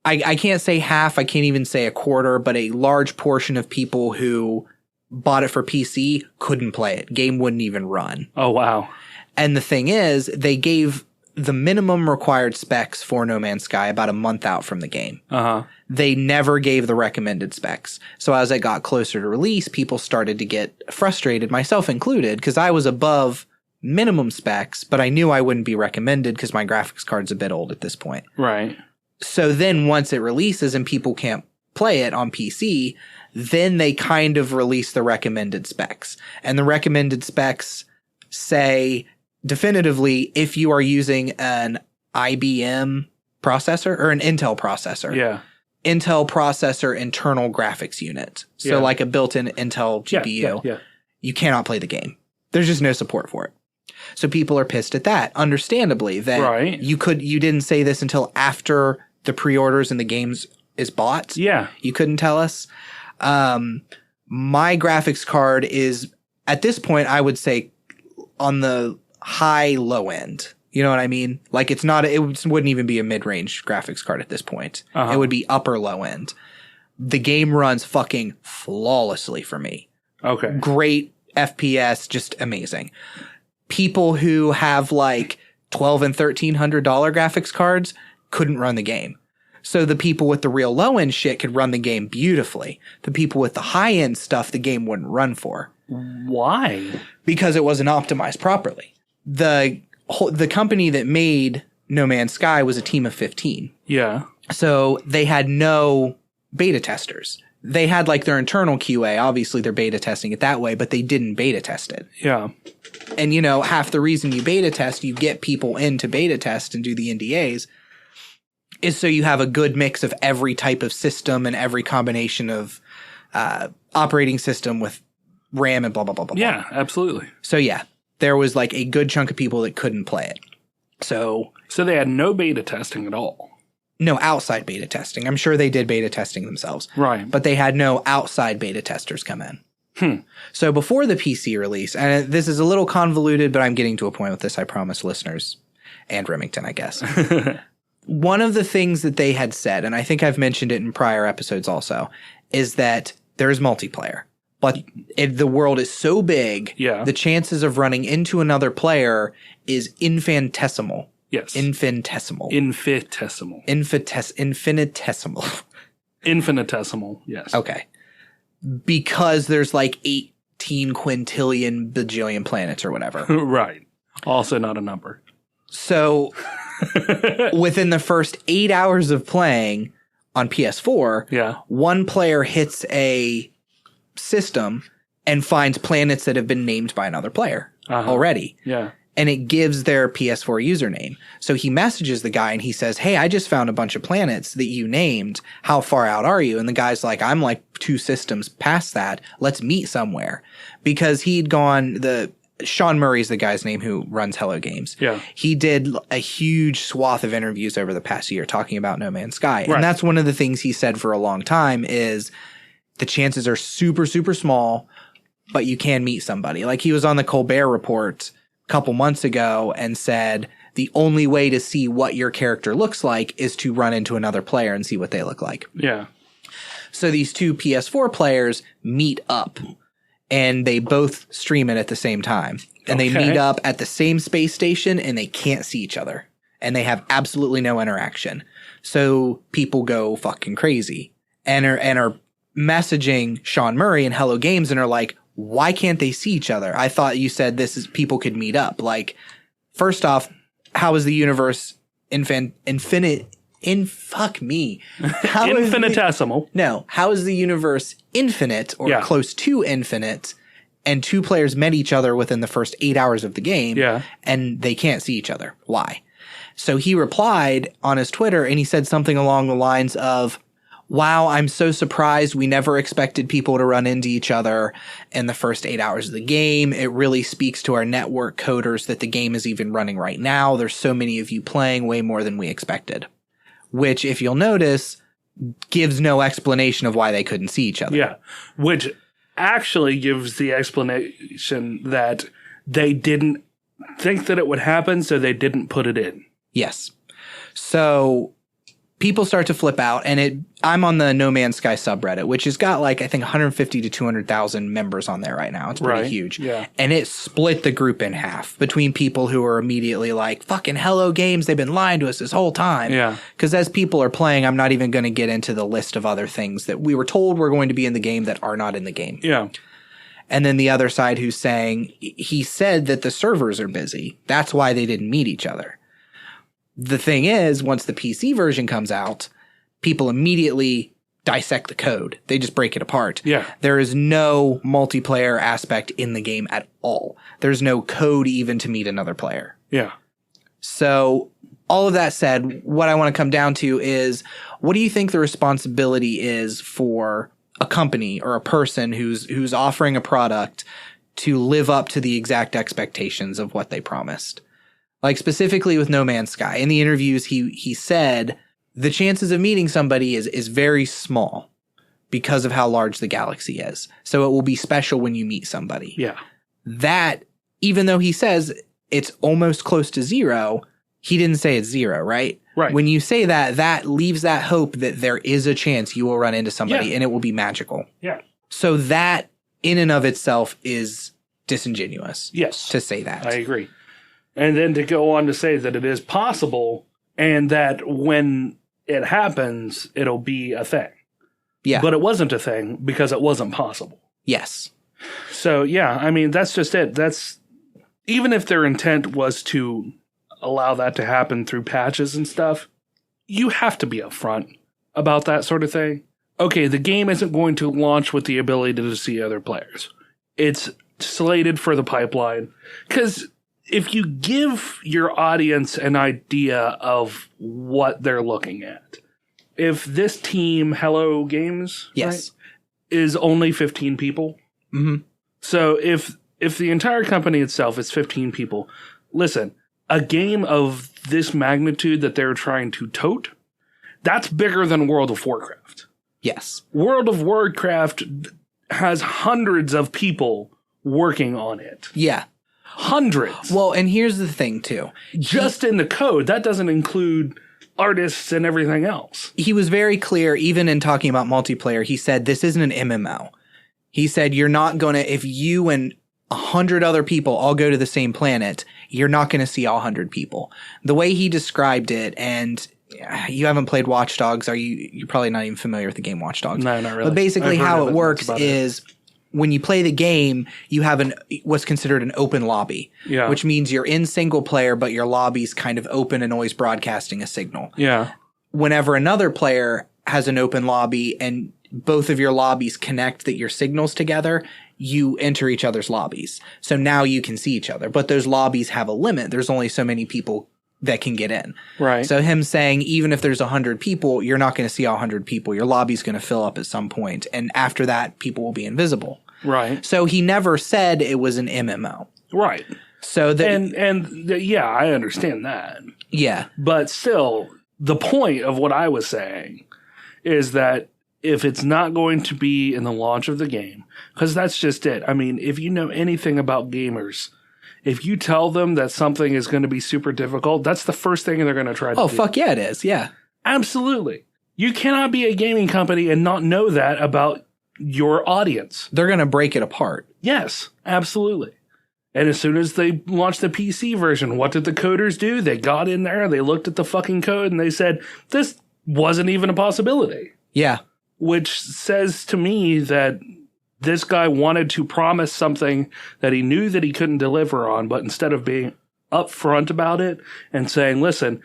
I can't say half, I can't even say a quarter, but a large portion of people who bought it for PC couldn't play it. Game wouldn't even run. Oh, wow. And the thing is, they gave the minimum required specs for No Man's Sky about a month out from the game. Uh-huh. They never gave the recommended specs. So as I got closer to release, people started to get frustrated, myself included, because I was above minimum specs, but I knew I wouldn't be recommended because my graphics card's a bit old at this point. Right. So then once it releases and people can't play it on PC, then they kind of release the recommended specs. And the recommended specs say definitively if you are using an IBM processor or an Intel processor. Yeah. Intel processor internal graphics unit. So Yeah. like a built-in Intel GPU. Yeah. You cannot play the game. There's just no support for it. So people are pissed at that, understandably, that Right. you didn't say this until after the pre-orders and the games is bought. Yeah. You couldn't tell us. My graphics card is, at this point, I would say on the low end. You know what I mean? Like it wouldn't even be a mid-range graphics card at this point. Uh-huh. It would be upper low end. The game runs fucking flawlessly for me. Okay. Great FPS, just amazing. People who have like $1,200 and $1,300 graphics cards couldn't run the game. So the people with the real low end shit could run the game beautifully. The people with the high end stuff, the game wouldn't run for. Why? Because it wasn't optimized properly. The company that made No Man's Sky was a team of 15. Yeah. So they had no beta testers. They had like their internal QA. Obviously they're beta testing it that way, but they didn't beta test it. Yeah. And half the reason you beta test, you get people in to beta test and do the NDAs, is so you have a good mix of every type of system and every combination of operating system with RAM and blah, blah, blah, blah. Yeah, absolutely. So yeah, there was like a good chunk of people that couldn't play it. So they had no beta testing at all. No outside beta testing. I'm sure they did beta testing themselves. Right. But they had no outside beta testers come in. So before the PC release, and this is a little convoluted, but I'm getting to a point with this, I promise listeners and Remington, I guess. One of the things that they had said, and I think I've mentioned it in prior episodes also, is that there's multiplayer. But the world is so big, the chances of running into another player is infinitesimal. Yes. Infinitesimal. Infinitesimal. Infinitesimal. Infinitesimal, yes. Okay. Because there's like 18 quintillion bajillion planets or whatever. Right. Also not a number. So within the first 8 hours of playing on PS4, one player hits a system and finds planets that have been named by another player already. Yeah. And it gives their PS4 username. So he messages the guy and he says, hey, I just found a bunch of planets that you named. How far out are you? And the guy's like, I'm like 2 systems past that. Let's meet somewhere. Because he'd gone, Sean Murray's the guy's name who runs Hello Games. Yeah. He did a huge swath of interviews over the past year talking about No Man's Sky. Right. And that's one of the things he said for a long time is the chances are super, super small, but you can meet somebody. Like he was on the Colbert Report couple months ago and said the only way to see what your character looks like is to run into another player and see what they look like. Yeah. So these 2 PS4 players meet up and they both stream it at the same time. And they meet up at the same space station and they can't see each other. And they have absolutely no interaction. So people go fucking crazy. and are messaging Sean Murray and Hello Games and are like, why can't they see each other? I thought you said people could meet up. Like, first off, how is the universe infinitesimal? How is the universe infinite or close to infinite? And two players met each other within the first 8 hours of the game, and they can't see each other. Why? So he replied on his Twitter, and he said something along the lines of, wow, I'm so surprised. We never expected people to run into each other in the first 8 hours of the game. It really speaks to our network coders that the game is even running right now. There's so many of you playing, way more than we expected. Which, if you'll notice, gives no explanation of why they couldn't see each other. Yeah, which actually gives the explanation that they didn't think that it would happen, so they didn't put it in. Yes. So people start to flip out, and I'm on the No Man's Sky subreddit, which has got like, I think 150 to 200,000 members on there right now. It's pretty huge. Yeah. And it split the group in half between people who are immediately like, fucking Hello Games, they've been lying to us this whole time. Yeah. Because as people are playing, I'm not even going to get into the list of other things that we were told were going to be in the game that are not in the game. Yeah. And then the other side who's saying, he said that the servers are busy. That's why they didn't meet each other. The thing is, once the PC version comes out, people immediately dissect the code. They just break it apart. Yeah. There is no multiplayer aspect in the game at all. There's no code even to meet another player. Yeah. So all of that said, what I want to come down to is, what do you think the responsibility is for a company or a person who's offering a product to live up to the exact expectations of what they promised? Like, specifically with No Man's Sky. In the interviews, he said the chances of meeting somebody is very small because of how large the galaxy is. So it will be special when you meet somebody. Yeah. That, even though he says it's almost close to zero, he didn't say it's zero, right? Right. When you say that, that leaves that hope that there is a chance you will run into somebody and it will be magical. Yeah. So that, in and of itself, is disingenuous. Yes. To say that. I agree. And then to go on to say that it is possible and that when it happens, it'll be a thing. Yeah. But it wasn't a thing because it wasn't possible. Yes. So, yeah, I mean, that's just it. That's, even if their intent was to allow that to happen through patches and stuff, you have to be upfront about that sort of thing. Okay, the game isn't going to launch with the ability to see other players. It's slated for the pipeline. Because if you give your audience an idea of what they're looking at, if this team, Hello Games, yes, right, is only 15 people, so if the entire company itself is 15 people, listen, a game of this magnitude that they're trying to tote, that's bigger than World of Warcraft. Yes. World of Warcraft has hundreds of people working on it. Yeah. Hundreds. Well, and here's the thing, too. Just in the code. That doesn't include artists and everything else. He was very clear, even in talking about multiplayer. He said, this isn't an MMO. He said, you're not going to, if you and 100 other people all go to the same planet, you're not going to see all 100 people. The way he described it, and you haven't played Watch Dogs, you're probably not even familiar with the game Watch Dogs. No, not really. But basically how it works is when you play the game, you have what's considered an open lobby, which means you're in single player, but your lobby's kind of open and always broadcasting a signal. Yeah. Whenever another player has an open lobby and both of your lobbies connect that your signals together, you enter each other's lobbies. So now you can see each other, but those lobbies have a limit. There's only so many people that can get in. Right. So him saying, even if there's 100 people, you're not going to see all 100 people. Your lobby's going to fill up at some point. And after that, people will be invisible. Right. So he never said it was an MMO. Right. So that, yeah, I understand that. Yeah. But still, the point of what I was saying is that if it's not going to be in the launch of the game, because that's just it. I mean, if you know anything about gamers, if you tell them that something is going to be super difficult, that's the first thing they're going to try to do. Oh, fuck yeah, it is. Yeah. Absolutely. You cannot be a gaming company and not know that about your audience. They're going to break it apart. Yes, absolutely. And as soon as they launched the PC version, what did the coders do? They got in there, they looked at the fucking code, and they said, this wasn't even a possibility. Yeah. which says to me that this guy wanted to promise something that he knew that he couldn't deliver on, but instead of being upfront about it and saying, listen,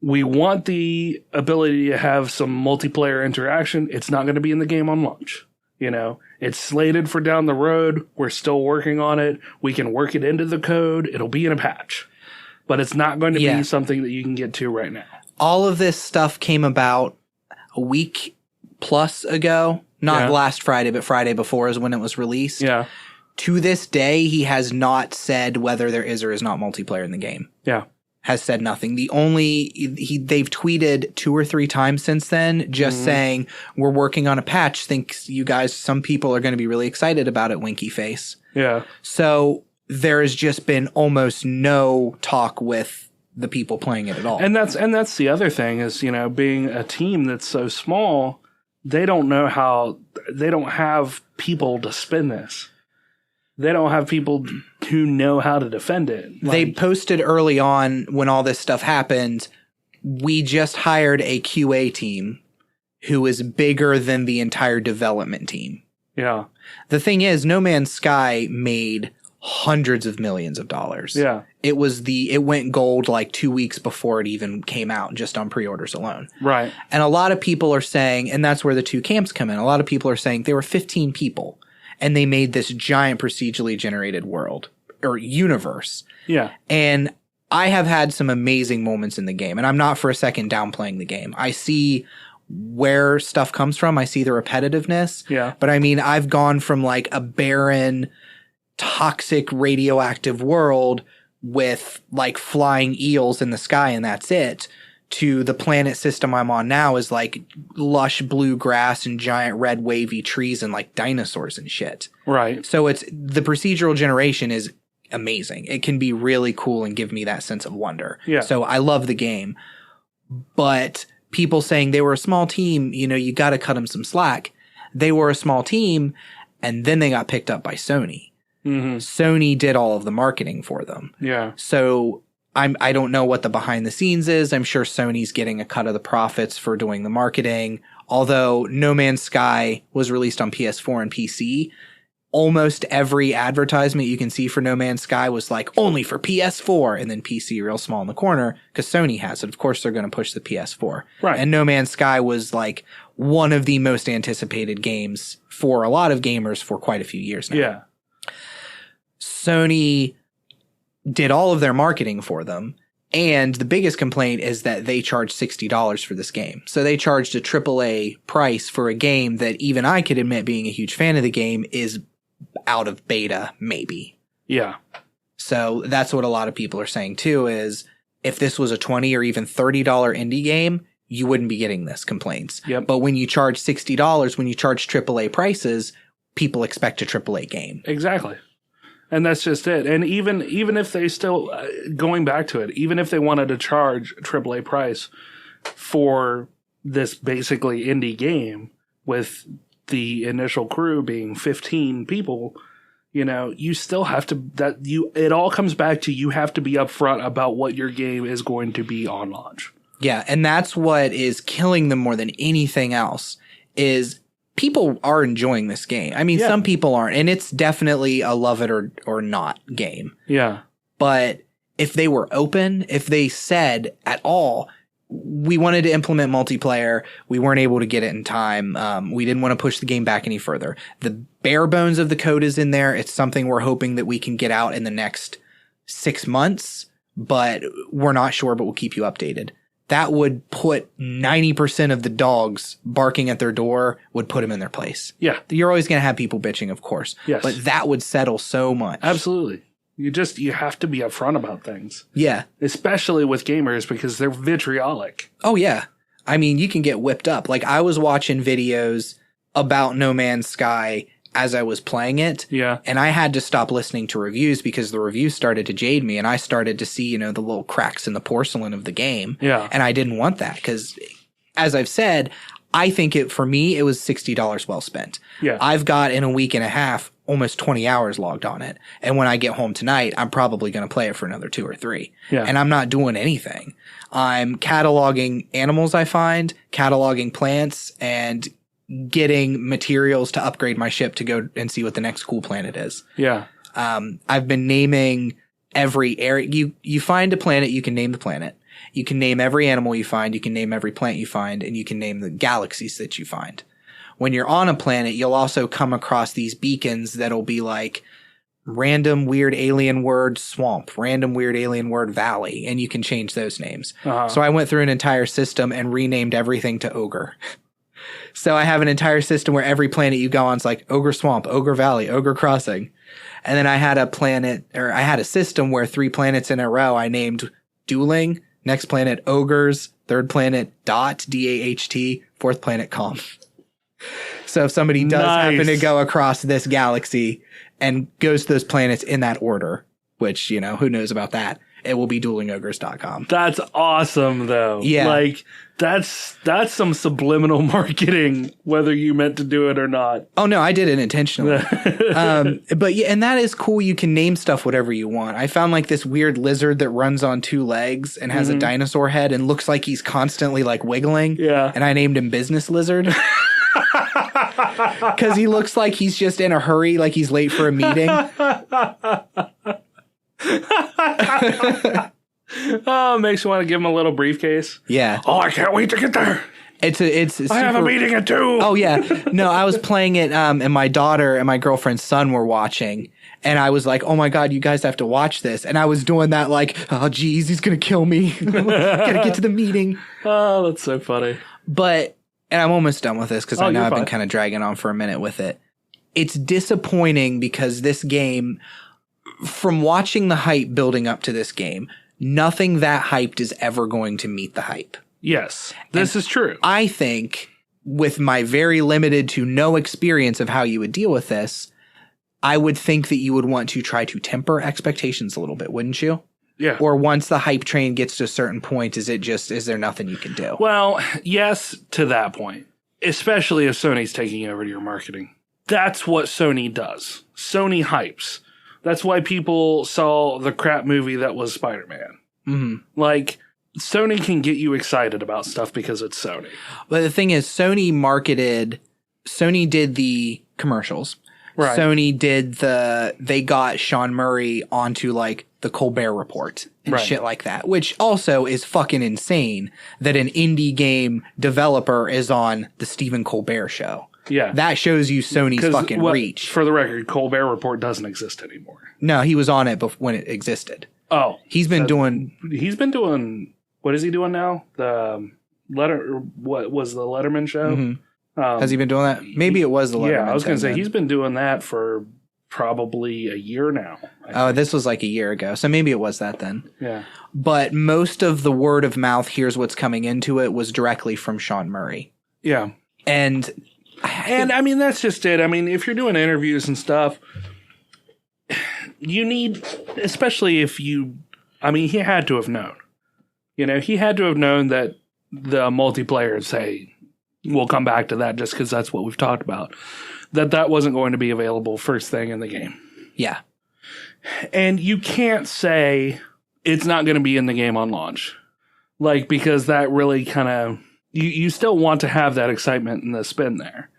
we want the ability to have some multiplayer interaction. It's not going to be in the game on launch. It's slated for down the road. We're still working on it. We can work it into the code. It'll be in a patch, but it's not going to be something that you can get to right now. All of this stuff came about a week plus ago. Not last Friday, but Friday before is when it was released. Yeah. To this day, he has not said whether there is or is not multiplayer in the game. Yeah. Has said nothing. They've tweeted 2 or 3 times since then, just saying, we're working on a patch. Thinks you guys, some people are going to be really excited about it, winky face. Yeah. So there has just been almost no talk with the people playing it at all. And that's the other thing is, being a team that's so small, they don't have people to spin this. They don't have people who know how to defend it. They posted early on when all this stuff happened, we just hired a QA team who is bigger than the entire development team. Yeah. The thing is, No Man's Sky made hundreds of millions of dollars. Yeah. It went gold like 2 weeks before it even came out, just on pre-orders alone. Right. And a lot of people are saying, and that's where the two camps come in. A lot of people are saying there were 15 people and they made this giant procedurally generated world or universe. Yeah. And I have had some amazing moments in the game, and I'm not for a second downplaying the game. I see where stuff comes from. I see the repetitiveness. Yeah. But I mean, I've gone from like a barren, toxic, radioactive world with like flying eels in the sky and that's it, to the planet system I'm on now is like lush blue grass and giant red wavy trees and like dinosaurs and shit. Right. So the procedural generation is amazing. It can be really cool and give me that sense of wonder. Yeah. So I love the game. But people saying they were a small team, you got to cut them some slack. They were a small team and then they got picked up by Sony. Mm-hmm. Sony did all of the marketing for them. Yeah. So I don't know what the behind the scenes is. I'm sure Sony's getting a cut of the profits for doing the marketing. Although No Man's Sky was released on PS4 and PC, almost every advertisement you can see for No Man's Sky was like only for PS4 and then PC real small in the corner because Sony has it. Of course, they're going to push the PS4. Right. And No Man's Sky was like one of the most anticipated games for a lot of gamers for quite a few years now. Yeah. Sony did all of their marketing for them. And the biggest complaint is that they charged $60 for this game. So they charged a AAA price for a game that even I could admit, being a huge fan of the game, is out of beta, maybe. Yeah. So that's what a lot of people are saying too, is if this was a $20 or even $30 indie game, you wouldn't be getting this complaints. Yep. But when you charge $60, when you charge AAA prices, people expect a AAA game. Exactly. And that's just it. And even if they still, going back to it, even if they wanted to charge AAA price for this basically indie game with the initial crew being 15 people, you still have to, it all comes back to you have to be upfront about what your game is going to be on launch. Yeah. And that's what is killing them more than anything else is people are enjoying this game. I mean, some people aren't, and it's definitely a love it or not game. Yeah. But if they were open, if they said at all, we wanted to implement multiplayer, we weren't able to get it in time. We didn't want to push the game back any further. The bare bones of the code is in there. It's something we're hoping that we can get out in the next 6 months, but we're not sure, but we'll keep you updated. That would put 90% of the dogs barking at their door, would put them in their place. Yeah. You're always going to have people bitching, of course. Yes. But that would settle so much. Absolutely. You have to be upfront about things. Yeah. Especially with gamers because they're vitriolic. Oh, yeah. I mean, you can get whipped up. Like, I was watching videos about No Man's Sky as I was playing it. Yeah. And I had to stop listening to reviews because the reviews started to jade me and I started to see, the little cracks in the porcelain of the game. Yeah. And I didn't want that because, as I've said, I think for me, it was $60 well spent. Yeah. I've got in a week and a half, almost 20 hours logged on it. And when I get home tonight, I'm probably going to play it for another 2 or 3. Yeah. And I'm not doing anything. I'm cataloging animals I find, cataloging plants, and getting materials to upgrade my ship to go and see what the next cool planet is. Yeah. I've been naming every area. You find a planet, you can name the planet. You can name every animal you find. You can name every plant you find, and you can name the galaxies that you find. When you're on a planet, you'll also come across these beacons that'll be like random weird alien word swamp, random weird alien word valley, and you can change those names. So I went through an entire system and renamed everything to ogre. So I have an entire system where every planet you go on is like ogre swamp, ogre valley, ogre crossing. And then I had a system where 3 planets in a row I named Dueling, next planet Ogres, third planet Dot, DAHT, fourth planet Calm. So if somebody does happen to go across this galaxy and goes to those planets in that order, which, who knows about that, it will be duelingogres.com. That's awesome, though. Yeah. Like, that's some subliminal marketing, whether you meant to do it or not. Oh, no, I did it intentionally. But yeah, and that is cool. You can name stuff whatever you want. I found like this weird lizard that runs on 2 legs and has a dinosaur head and looks like he's constantly like wiggling. Yeah. And I named him Business Lizard. Because he looks like he's just in a hurry, like he's late for a meeting. Oh, makes you want to give him a little briefcase. Yeah. Oh, I can't wait to get there. It's I have a meeting at 2. Oh yeah. No, I was playing it and my daughter and my girlfriend's son were watching, and I was like, "Oh my god, you guys have to watch this." And I was doing that like, "Oh geez, he's going to kill me." Got to get to the meeting. Oh, that's so funny. And I'm almost done with this because I know I've been fine. kind of dragging on for a minute with it. It's disappointing because this game, from watching the hype building up to this game, nothing that hyped is ever going to meet the hype. Yes, this is true. I think with my very limited to no experience of how you would deal with this, I would think that you would want to try to temper expectations a little bit, wouldn't you? Yeah. Or once the hype train gets to a certain point, is there nothing you can do? Well, yes, to that point, especially if Sony's taking over your marketing. That's what Sony does. Sony hypes. That's why people saw the crap movie that was Spider-Man. Mm-hmm. Like, Sony can get you excited about stuff because it's Sony. But the thing is, Sony did the commercials. Right. Sony they got Sean Murray onto like the Colbert Report and shit like that, which also is fucking insane that an indie game developer is on the Stephen Colbert Show. Yeah. That shows you Sony's fucking reach. For the record, Colbert Report doesn't exist anymore. No, he was on it when it existed. Oh. He's been doing, what is he doing now? What was the Letterman show? Mm-hmm. Has he been doing that? Maybe it was the Letterman. Yeah, I was going to say he's been doing that for probably a year now. This was like a year ago. So maybe it was that then. Yeah. But most of the word of mouth, here's what's coming into it, was directly from Sean Murray. Yeah. And I mean, that's just it. I mean, if you're doing interviews and stuff, you need, especially if he had to have known. He had to have known that the multiplayer, say, we'll come back to that just because that's what we've talked about, that wasn't going to be available first thing in the game. Yeah. And you can't say it's not going to be in the game on launch. Like, because that really kind of, you still want to have that excitement and the spin there.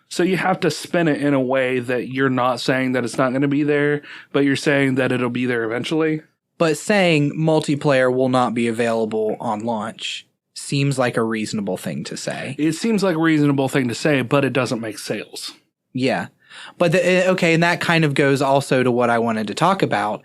So you have to spin it in a way that you're not saying that it's not going to be there, but you're saying that it'll be there eventually. But saying multiplayer will not be available on launch seems like a reasonable thing to say. It seems like a reasonable thing to say, but it doesn't make sales. Yeah. But and that kind of goes also to what I wanted to talk about.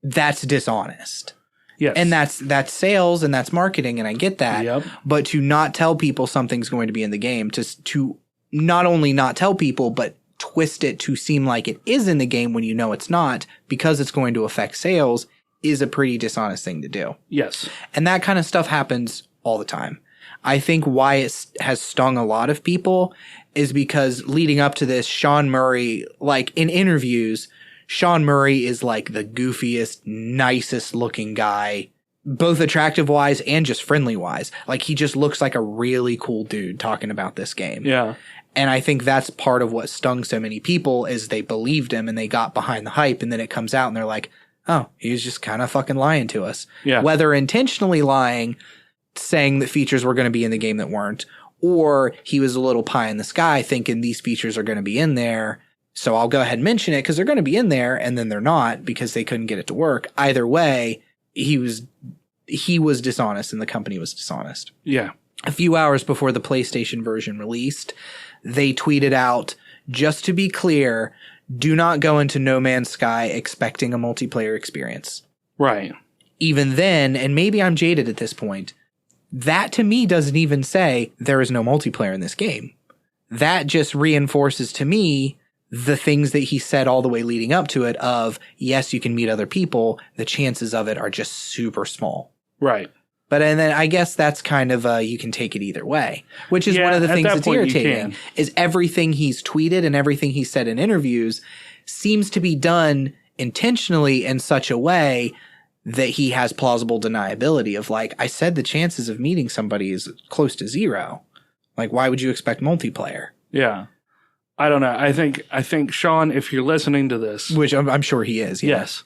That's dishonest. Yes. And that's sales and that's marketing, and I get that. Yep. But to not tell people something's going to be in the game, to not only not tell people, but twist it to seem like it is in the game when you know it's not, because it's going to affect sales, is a pretty dishonest thing to do. Yes. And that kind of stuff happens all the time. I think why it has stung a lot of people is because leading up to this, Sean Murray, like in interviews, Sean Murray is like the goofiest, nicest looking guy, both attractive wise and just friendly wise. Like he just looks like a really cool dude talking about this game. Yeah. And I think that's part of what stung so many people is they believed him and they got behind the hype, and then it comes out and they're like, oh, he was just kind of fucking lying to us. Yeah. Whether intentionally lying, saying that features were going to be in the game that weren't, or he was a little pie in the sky thinking these features are going to be in there. So I'll go ahead and mention it because they're going to be in there, and then they're not because they couldn't get it to work. Either way, he was dishonest and the company was dishonest. Yeah. A few hours before the PlayStation version released, they tweeted out, just to be clear, do not go into No Man's Sky expecting a multiplayer experience. Right. Even then, and maybe I'm jaded at this point, that to me doesn't even say there is no multiplayer in this game. That just reinforces to me the things that he said all the way leading up to it of, yes, you can meet other people. The chances of it are just super small. Right. But and then I guess that's kind of you can take it either way, which is one of the things that's irritating is everything he's tweeted and everything he said in interviews seems to be done intentionally in such a way that he has plausible deniability of like, I said the chances of meeting somebody is close to zero. Like, why would you expect multiplayer? Yeah. I don't know. I think Sean, if you're listening to this, which I'm sure he is. Yeah. Yes.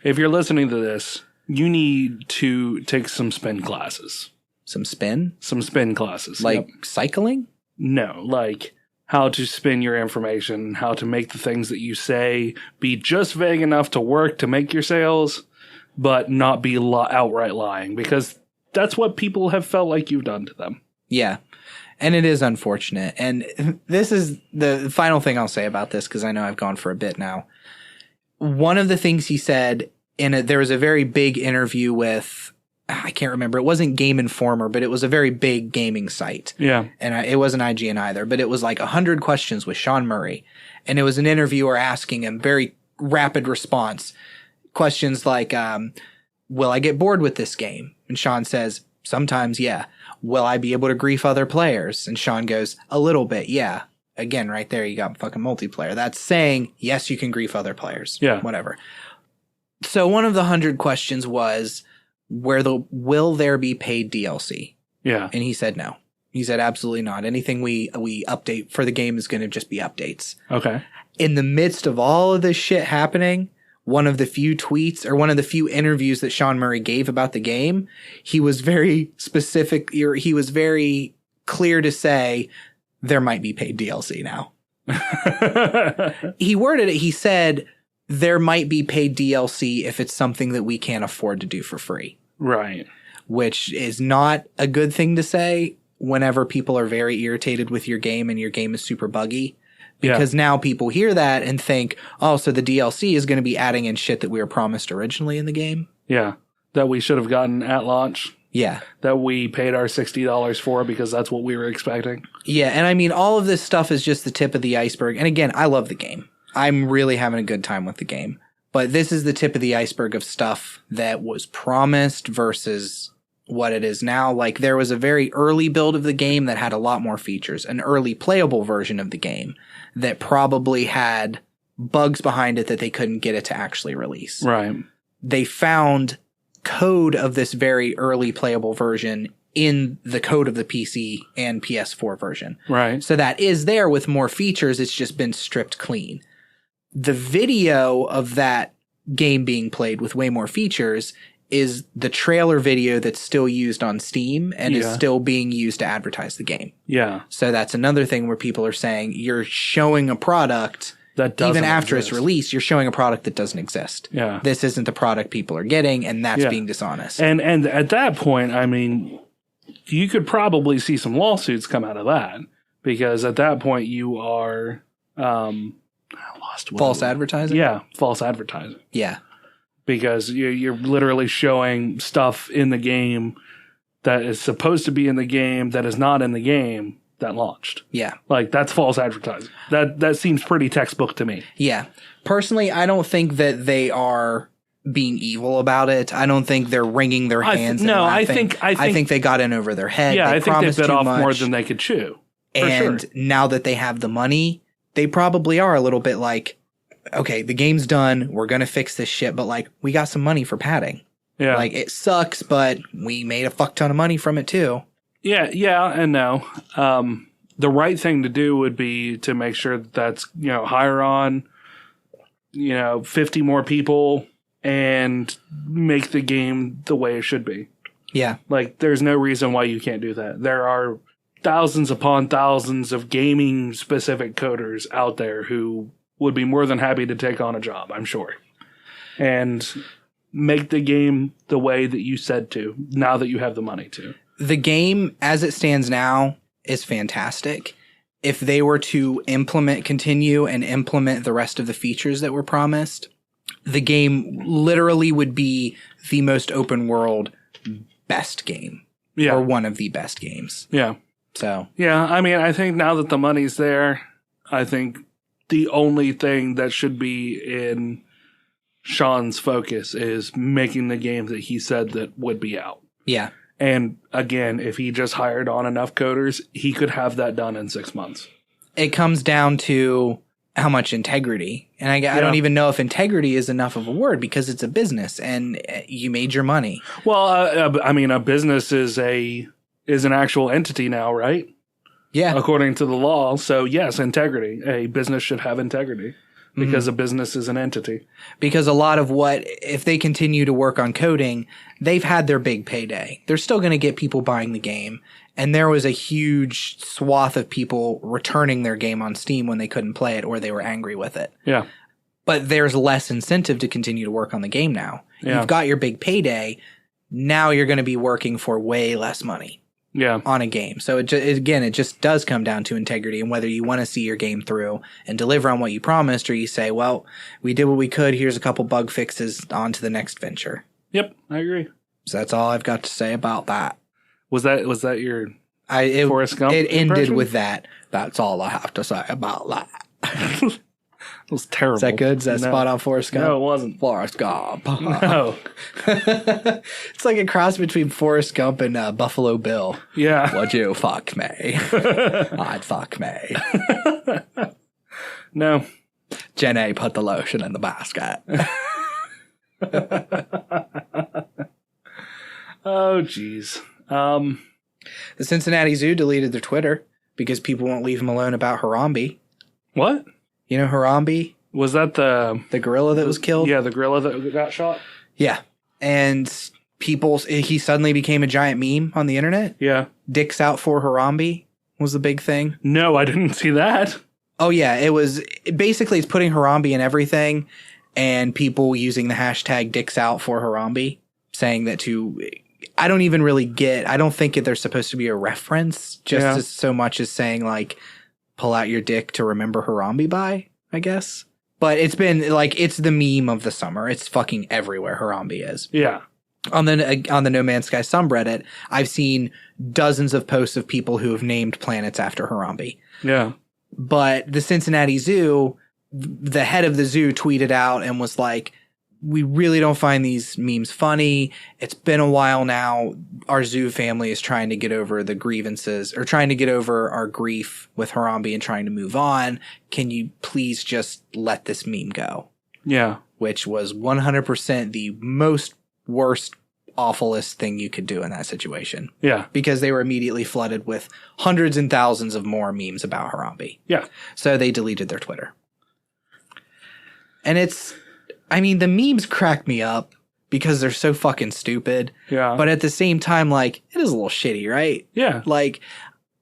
If you're listening to this, you need to take some spin classes. Some spin? Some spin classes. Like cycling? No, like how to spin your information, how to make the things that you say be just vague enough to work to make your sales, but not be outright lying, because that's what people have felt like you've done to them. Yeah. And it is unfortunate. And this is the final thing I'll say about this, because I know I've gone for a bit now. One of the things he said there was a very big interview with, I can't remember. It wasn't Game Informer, but it was a very big gaming site. Yeah. And it wasn't IGN either, but it was like 100 questions with Sean Murray. And it was an interviewer asking him very rapid response. Questions like, will I get bored with this game? And Sean says, sometimes, yeah. Will I be able to grief other players? And Sean goes, a little bit, yeah. Again, right there, you got fucking multiplayer. That's saying, yes, you can grief other players. Yeah. Whatever. So one of the 100 questions was, will there be paid DLC? Yeah. And he said no. He said absolutely not. Anything we update for the game is going to just be updates. Okay. In the midst of all of this shit happening, one of the few tweets or one of the few interviews that Sean Murray gave about the game, he was very specific. He was very clear to say there might be paid DLC now. He worded it. He said, there might be paid DLC if it's something that we can't afford to do for free. Right. Which is not a good thing to say whenever people are very irritated with your game and your game is super buggy. Because now people hear that and think, oh, so the DLC is going to be adding in shit that we were promised originally in the game? Yeah. That we should have gotten at launch. Yeah. That we paid our $60 for because that's what we were expecting. Yeah, and I mean, all of this stuff is just the tip of the iceberg. And again, I love the game. I'm really having a good time with the game. But this is the tip of the iceberg of stuff that was promised versus what it is now. Like, there was a very early build of the game that had a lot more features, an early playable version of the game that probably had bugs behind it that they couldn't get it to actually release. Right. They found code of this very early playable version in the code of the PC and PS4 version. Right. So that is there with more features. It's just been stripped clean. The video of that game being played with way more features is the trailer video that's still used on Steam and is still being used to advertise the game. Yeah. So that's another thing where people are saying you're showing a product that doesn't even after it's released, you're showing a product that doesn't exist. Yeah. This isn't the product people are getting, and that's being dishonest. And at that point, I mean, you could probably see some lawsuits come out of that, because at that point you are false advertising? Yeah, false advertising. Yeah. Because you're literally showing stuff in the game that is supposed to be in the game that is not in the game that launched. Yeah. Like, that's false advertising. That seems pretty textbook to me. Yeah. Personally, I don't think that they are being evil about it. I don't think they're wringing their hands. I think they got in over their head. Yeah, I think they bit off more than they could chew. And now that they have the money, they probably are a little bit like, okay, the game's done. We're going to fix this shit. But like, we got some money for padding. Yeah. Like, it sucks, but we made a fuck ton of money from it too. Yeah, and no. The right thing to do would be to make sure that's, hire on, 50 more people and make the game the way it should be. Yeah. Like, there's no reason why you can't do that. There are thousands upon thousands of gaming specific coders out there who would be more than happy to take on a job, I'm sure. And make the game the way that you said to, now that you have the money to. The game, as it stands now, is fantastic. If they were to continue and implement the rest of the features that were promised, the game literally would be the most open world best game. Yeah. Or one of the best games. Yeah. So. Yeah, I mean, I think now that the money's there, I think the only thing that should be in Sean's focus is making the game that he said that would be out. Yeah. And again, if he just hired on enough coders, he could have that done in 6 months. It comes down to how much integrity. And I don't even know if integrity is enough of a word because it's a business and you made your money. Well, I mean, a business is an actual entity now, right? Yeah. According to the law. So yes, integrity. A business should have integrity because a business is an entity. Because a lot of if they continue to work on coding, they've had their big payday. They're still going to get people buying the game. And there was a huge swath of people returning their game on Steam when they couldn't play it or they were angry with it. Yeah. But there's less incentive to continue to work on the game now. Yeah. You've got your big payday. Now you're going to be working for way less money. Yeah. On a game. So it just does come down to integrity and whether you want to see your game through and deliver on what you promised or you say, well, we did what we could. Here's a couple bug fixes on to the next venture. Yep. I agree. So that's all I've got to say about that. Was that your Forrest Gump It ended impression? with that. That's all I have to say about that. It was terrible. Is that good? Is that spot on Forrest Gump? No, it wasn't. Forrest Gump. No. It's like a cross between Forrest Gump and Buffalo Bill. Yeah. Would you fuck me? I'd fuck me. No. Jenny put the lotion in the basket. Oh, jeez. The Cincinnati Zoo deleted their Twitter because people won't leave them alone about Harambe. What? You know Harambe? Was that the gorilla that was killed? Yeah, the gorilla that got shot? Yeah. And he suddenly became a giant meme on the internet. Yeah. Dicks out for Harambe was the big thing. No, I didn't see that. Oh, yeah. It's putting Harambe in everything and people using the hashtag dicks out for Harambe saying that I don't even really I don't think they're supposed to be a reference as so much as saying like, pull out your dick to remember Harambe by, I guess. But it's been like, it's the meme of the summer. It's fucking everywhere Harambe is. Yeah. On the No Man's Sky subreddit, I've seen dozens of posts of people who have named planets after Harambe. Yeah. But the Cincinnati Zoo, the head of the zoo tweeted out and was like, we really don't find these memes funny. It's been a while now. Our zoo family is trying to get over the grievances or trying to get over our grief with Harambe and trying to move on. Can you please just let this meme go? Yeah. Which was 100% the most worst, awfulest thing you could do in that situation. Yeah. Because they were immediately flooded with hundreds and thousands of more memes about Harambe. Yeah. So they deleted their Twitter. And the memes crack me up because they're so fucking stupid. Yeah. But at the same time, like, it is a little shitty, right? Yeah. Like,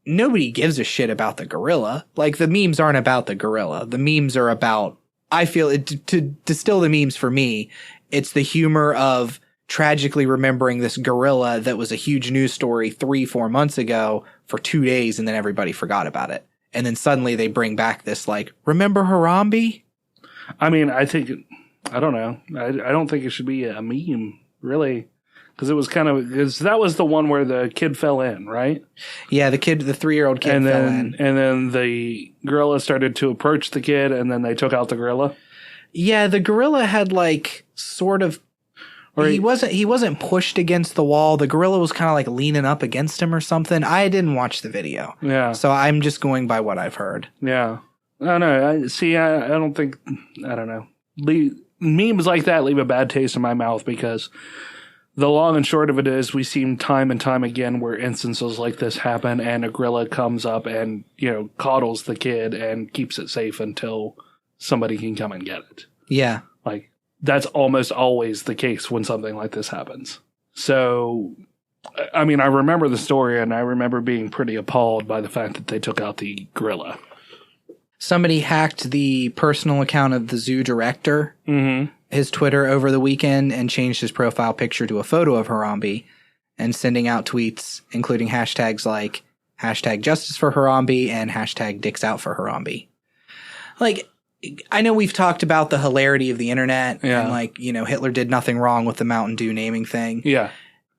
nobody gives a shit about the gorilla. Like, the memes aren't about the gorilla. The memes are about, I feel, to distill the memes for me, it's the humor of tragically remembering this gorilla that was a huge news story 3-4 months ago for 2 days and then everybody forgot about it. And then suddenly they bring back this, like, remember Harambe? I mean, I don't know. I don't think it should be a meme, really. Because it was because that was the one where the kid fell in, right? Yeah, the 3-year-old kid fell in. And then the gorilla started to approach the kid, and then they took out the gorilla. Yeah, the gorilla had he wasn't pushed against the wall. The gorilla was kind of like leaning up against him or something. I didn't watch the video. Yeah. So I'm just going by what I've heard. Yeah. I don't know. I don't know. Memes like that leave a bad taste in my mouth because the long and short of it is we see time and time again where instances like this happen and a gorilla comes up and, coddles the kid and keeps it safe until somebody can come and get it. Yeah. Like, that's almost always the case when something like this happens. So I mean, I remember the story, and I remember being pretty appalled by the fact that they took out the gorilla. Somebody hacked the personal account of the zoo director, his Twitter over the weekend, and changed his profile picture to a photo of Harambe, and sending out tweets, including hashtags like hashtag justice for Harambe and hashtag dicks out for Harambe. Like, I know we've talked about the hilarity of the internet, and like, you know, Hitler did nothing wrong with the Mountain Dew naming thing. Yeah.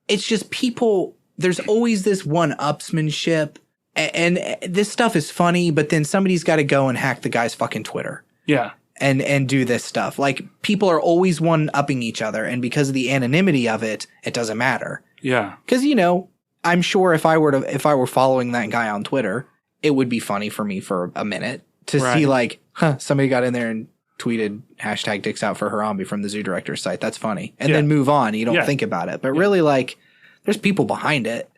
It's just people, there's always this one-upsmanship. And this stuff is funny, but then somebody's got to go and hack the guy's fucking Twitter. Yeah. And do this stuff. Like, people are always one-upping each other, and because of the anonymity of it, it doesn't matter. Yeah. Because, you know, I'm sure if I were following that guy on Twitter, it would be funny for me for a minute to see like, somebody got in there and tweeted hashtag dicks out for Harambe from the zoo director's site. That's funny. And then move on. You don't think about it. But really, like, there's people behind it.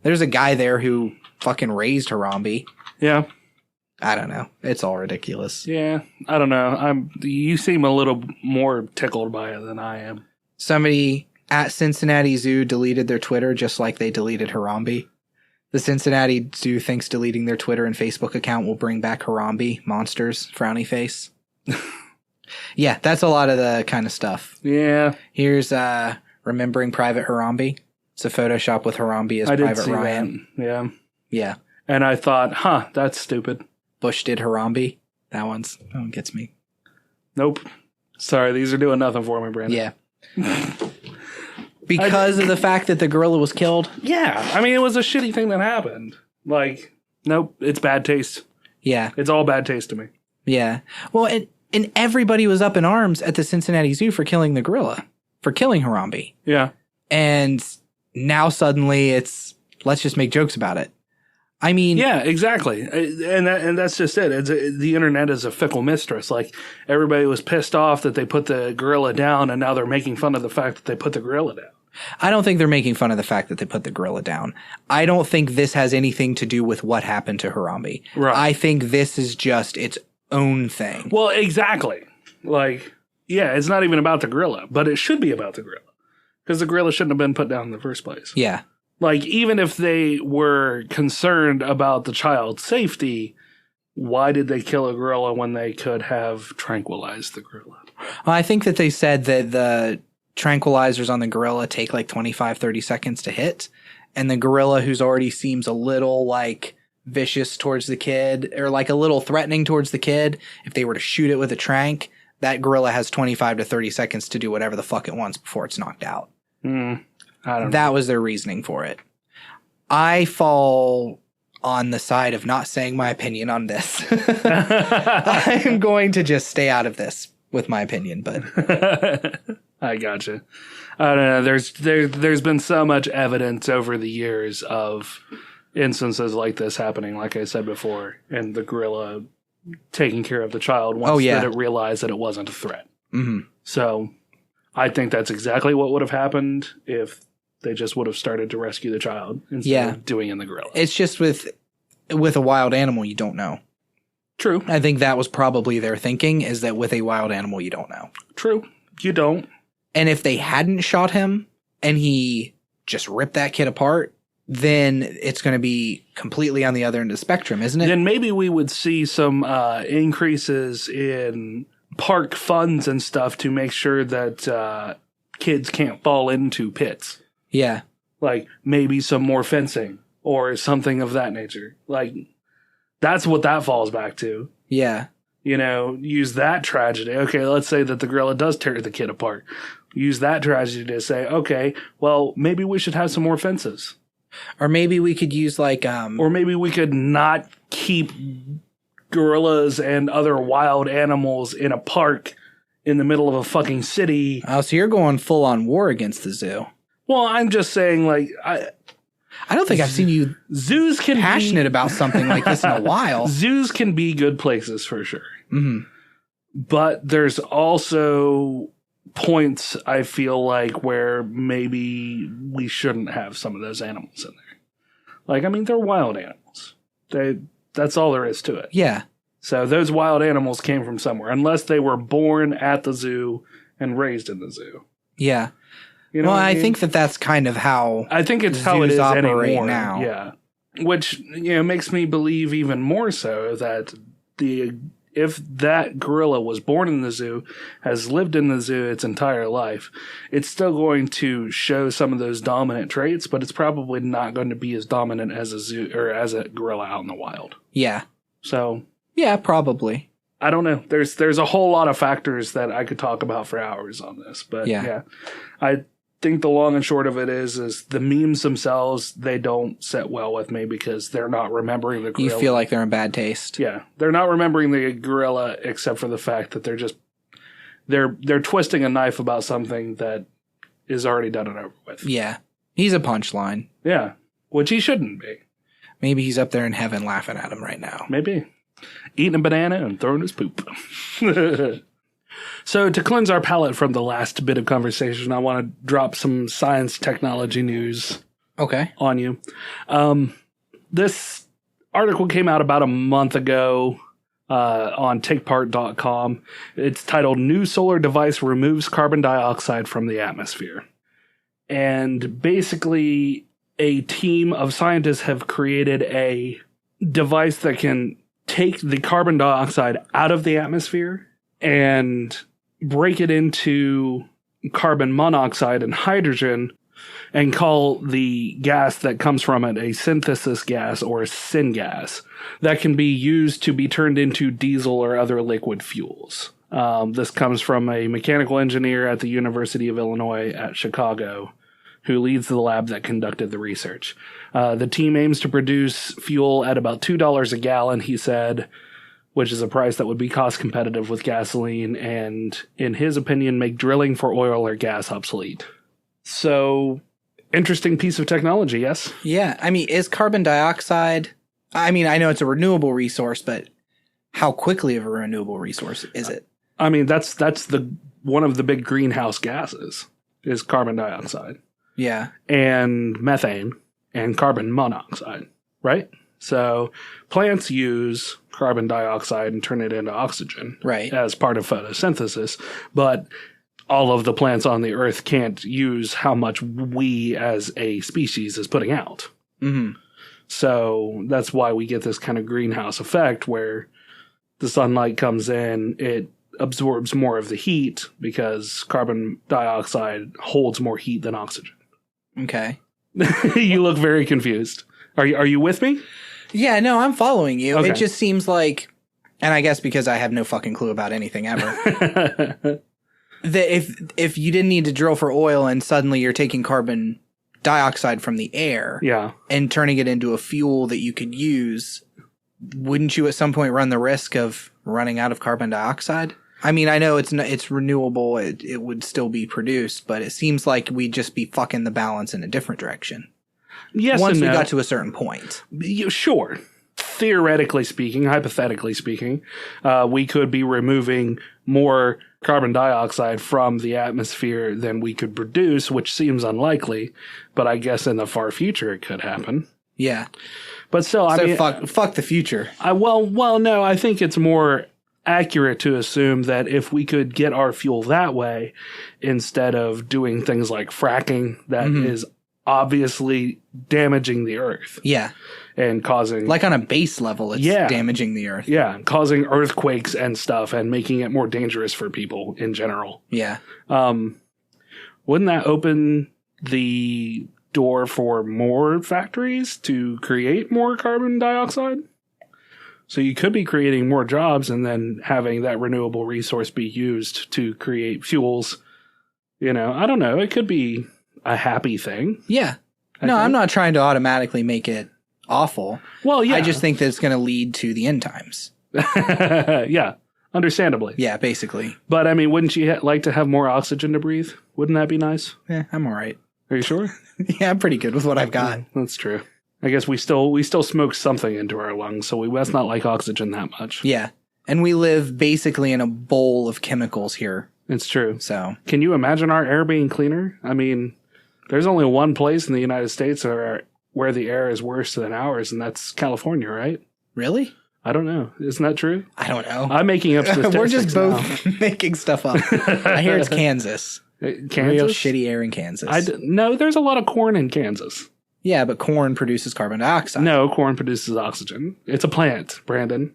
There's a guy there who fucking raised Harambe. Yeah. I don't know. It's all ridiculous. Yeah. I don't know. You seem a little more tickled by it than I am. Somebody at Cincinnati Zoo deleted their Twitter just like they deleted Harambe. The Cincinnati Zoo thinks deleting their Twitter and Facebook account will bring back Harambe monsters. Frowny face. Yeah, that's a lot of the kind of stuff. Yeah. Here's Remembering Private Harambe. It's a Photoshop with Harambe as Private Ryan. That. Yeah. Yeah. And I thought, that's stupid. Bush did Harambe. That one gets me. Nope. Sorry, these are doing nothing for me, Brandon. Yeah. Because of the fact that the gorilla was killed? Yeah. I mean, it was a shitty thing that happened. Like, nope, it's bad taste. Yeah. It's all bad taste to me. Yeah. Well, and everybody was up in arms at the Cincinnati Zoo for killing the gorilla. For killing Harambe. Yeah. And now suddenly it's, let's just make jokes about it. I mean, yeah, exactly. And that's just it. The internet is a fickle mistress. Like, everybody was pissed off that they put the gorilla down, and now they're making fun of the fact that they put the gorilla down. I don't think they're making fun of the fact that they put the gorilla down. I don't think this has anything to do with what happened to Harambe. Right. I think this is just its own thing. Well, exactly. Like, yeah, it's not even about the gorilla, but it should be about the gorilla. Because the gorilla shouldn't have been put down in the first place. Yeah. Like, even if they were concerned about the child's safety, why did they kill a gorilla when they could have tranquilized the gorilla? Well, I think that they said that the tranquilizers on the gorilla take like 25, 30 seconds to hit. And the gorilla, who's already seems a little like vicious towards the kid, or like a little threatening towards the kid, if they were to shoot it with a tranq, that gorilla has 25 to 30 seconds to do whatever the fuck it wants before it's knocked out. I don't know. That was their reasoning for it. I fall on the side of not saying my opinion on this. I'm going to just stay out of this with my opinion, but I gotcha. I don't know. There's been so much evidence over the years of instances like this happening, like I said before, and the gorilla taking care of the child once that it realized that it wasn't a threat. Mm-hmm. So I think that's exactly what would have happened if they just would have started to rescue the child instead of doing in the gorilla. It's just with a wild animal, you don't know. True. I think that was probably their thinking, is that with a wild animal, you don't know. True. You don't. And if they hadn't shot him and he just ripped that kid apart, then it's going to be completely on the other end of the spectrum, isn't it? Then maybe we would see some increases in park funds and stuff to make sure that kids can't fall into pits. Yeah. Like, maybe some more fencing or something of that nature. Like, that's what that falls back to. Yeah. You know, use that tragedy. Okay, let's say that the gorilla does tear the kid apart. Use that tragedy to say, okay, well, maybe we should have some more fences. Or maybe we could use like... Or maybe we could not keep gorillas and other wild animals in a park in the middle of a fucking city. Oh, so you're going full on war against the zoo. Well, I'm just saying, like, I don't think I've seen you zoos can passionate about something like this in a while. Zoos can be good places for sure. Mm-hmm. But there's also points, I feel like, where maybe we shouldn't have some of those animals in there. Like, I mean, they're wild animals. That's all there is to it. Yeah. So those wild animals came from somewhere, unless they were born at the zoo and raised in the zoo. Yeah. You know Well, what I mean? think that's kind of how I think it's how it zoos is operate anymore. now. Yeah. Which, makes me believe even more so that if that gorilla was born in the zoo, has lived in the zoo its entire life, it's still going to show some of those dominant traits, but it's probably not going to be as dominant as a zoo or as a gorilla out in the wild. Yeah. So, Yeah, probably. I don't know. There's a whole lot of factors that I could talk about for hours on this, but yeah. I think the long and short of it is the memes themselves, they don't sit well with me because they're not remembering the gorilla. You feel like they're in bad taste. Yeah, they're not remembering the gorilla except for the fact that they're twisting a knife about something that is already done and over with. Yeah. He's a punchline. Yeah, which he shouldn't be. Maybe he's up there in heaven laughing at him right now. Maybe. Eating a banana and throwing his poop. So to cleanse our palate from the last bit of conversation, I want to drop some science technology news on you. This article came out about a month ago on takepart.com. It's titled New Solar Device Removes Carbon Dioxide from the Atmosphere. And basically, a team of scientists have created a device that can take the carbon dioxide out of the atmosphere and break it into carbon monoxide and hydrogen and call the gas that comes from it a synthesis gas or a syngas that can be used to be turned into diesel or other liquid fuels. This comes from a mechanical engineer at the University of Illinois at Chicago who leads the lab that conducted the research. The team aims to produce fuel at about $2 a gallon, he said, which is a price that would be cost competitive with gasoline and, in his opinion, make drilling for oil or gas obsolete. So, interesting piece of technology, yes? Yeah. I mean, is carbon dioxide... I mean, I know it's a renewable resource, but how quickly of a renewable resource is it? I mean, that's one of the big greenhouse gases is carbon dioxide. Yeah. And methane and carbon monoxide, right? So plants use carbon dioxide and turn it into oxygen as part of photosynthesis, but all of the plants on the earth can't use how much we as a species is putting out. Mm-hmm. So that's why we get this kind of greenhouse effect where the sunlight comes in, it absorbs more of the heat because carbon dioxide holds more heat than oxygen. Okay. You look very confused. Are you with me? Yeah, no, I'm following you. Okay. It just seems like, and I guess because I have no fucking clue about anything ever, that if you didn't need to drill for oil and suddenly you're taking carbon dioxide from the air and turning it into a fuel that you could use, wouldn't you at some point run the risk of running out of carbon dioxide? I mean, I know it's renewable, it would still be produced, but it seems like we'd just be fucking the balance in a different direction. Yes, once and we no. got to a certain point. Sure. Theoretically speaking, hypothetically speaking, we could be removing more carbon dioxide from the atmosphere than we could produce, which seems unlikely, but I guess in the far future it could happen. Yeah. But still, I mean... fuck the future. Well, no, I think it's more accurate to assume that if we could get our fuel that way, instead of doing things like fracking, that is obviously damaging the earth. Yeah. And causing... Like on a base level, it's damaging the earth. Yeah, causing earthquakes and stuff and making it more dangerous for people in general. Yeah. Wouldn't that open the door for more factories to create more carbon dioxide? So you could be creating more jobs and then having that renewable resource be used to create fuels. You know, I don't know. It could be a happy thing. Yeah. I'm not trying to automatically make it awful. Well, yeah. I just think that it's going to lead to the end times. Yeah, understandably. Yeah, basically. But, I mean, wouldn't you like to have more oxygen to breathe? Wouldn't that be nice? Yeah, I'm all right. Are you sure? Yeah, I'm pretty good with what I've got. That's true. I guess we still smoke something into our lungs, so we must not like oxygen that much. Yeah. And we live basically in a bowl of chemicals here. It's true. So, can you imagine our air being cleaner? I mean, there's only one place in the United States where the air is worse than ours, and that's California, right? Really? I don't know. Isn't that true? I don't know. I'm making up statistics. We're just both making stuff up. I hear it's Kansas. Kansas? Real shitty air in Kansas. No, there's a lot of corn in Kansas. Yeah, but corn produces carbon dioxide. No, corn produces oxygen. It's a plant, Brandon.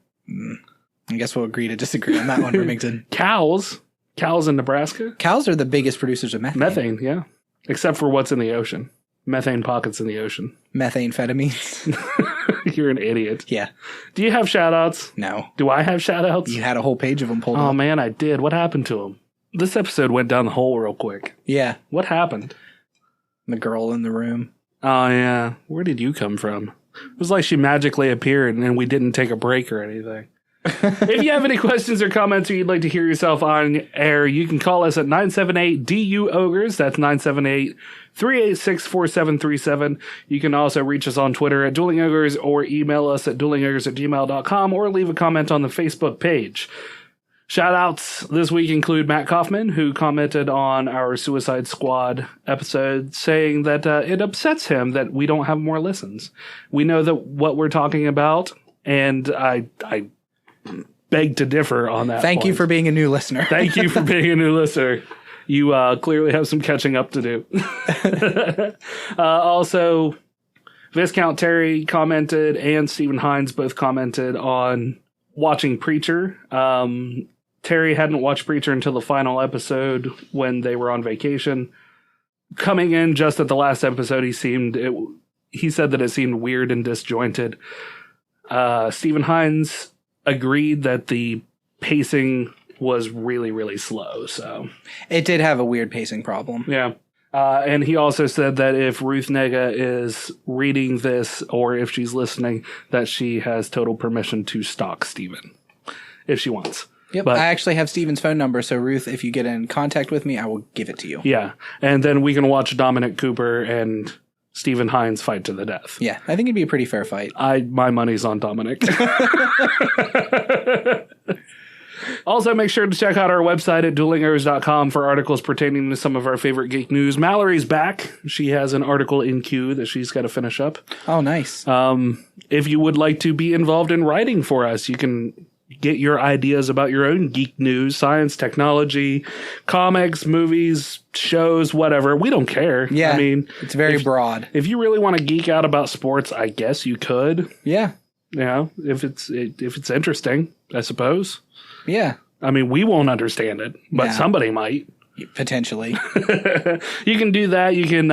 I guess we'll agree to disagree on that one, Remington. Cows in Nebraska. Cows are the biggest producers of methane. Methane, yeah. Except for what's in the ocean. Methane pockets in the ocean. Methamphetamines. You're an idiot. Yeah. Do you have shout-outs? No. Do I have shout-outs? You had a whole page of them pulled up. Oh, man, I did. What happened to them? This episode went down the hole real quick. Yeah. What happened? The girl in the room. Oh, yeah. Where did you come from? It was like she magically appeared and we didn't take a break or anything. If you have any questions or comments or you'd like to hear yourself on air, you can call us at 978-DUOGRES. That's 978-386-4737. You can also reach us on Twitter at Dueling Ogres or email us at duelingogres@gmail.com or leave a comment on the Facebook page. Shout-outs this week include Matt Kaufman, who commented on our Suicide Squad episode saying that it upsets him that we don't have more listens. We know that what we're talking about, and I beg to differ on that Thank you for being a new listener. Thank you for being a new listener. You clearly have some catching up to do. Also, Viscount Terry commented and Stephen Hines both commented on watching Preacher. Terry hadn't watched Preacher until the final episode when they were on vacation. Coming in just at the last episode, he said that it seemed weird and disjointed. Stephen Hines agreed that the pacing was really, really slow. So it did have a weird pacing problem. Yeah. And he also said that if Ruth Nega is reading this or if she's listening, that she has total permission to stalk Steven if she wants. Yep. But, I actually have Steven's phone number. So Ruth, if you get in contact with me, I will give it to you. Yeah. And then we can watch Dominic Cooper and Stephen Hines fight to the death. Yeah. I think it'd be a pretty fair fight. My money's on Dominic. Also, make sure to check out our website at duelingogres.com for articles pertaining to some of our favorite geek news. Mallory's back. She has an article in queue that she's got to finish up. Oh, nice. If you would like to be involved in writing for us, you can get your ideas about your own geek news, science, technology, comics, movies, shows, whatever. We don't care. Yeah, I mean, it's very broad. If you really want to geek out about sports, I guess you could. Yeah. You know, if it's interesting, I suppose. Yeah. I mean, we won't understand it, but Yeah. somebody might. Potentially. You can do that. You can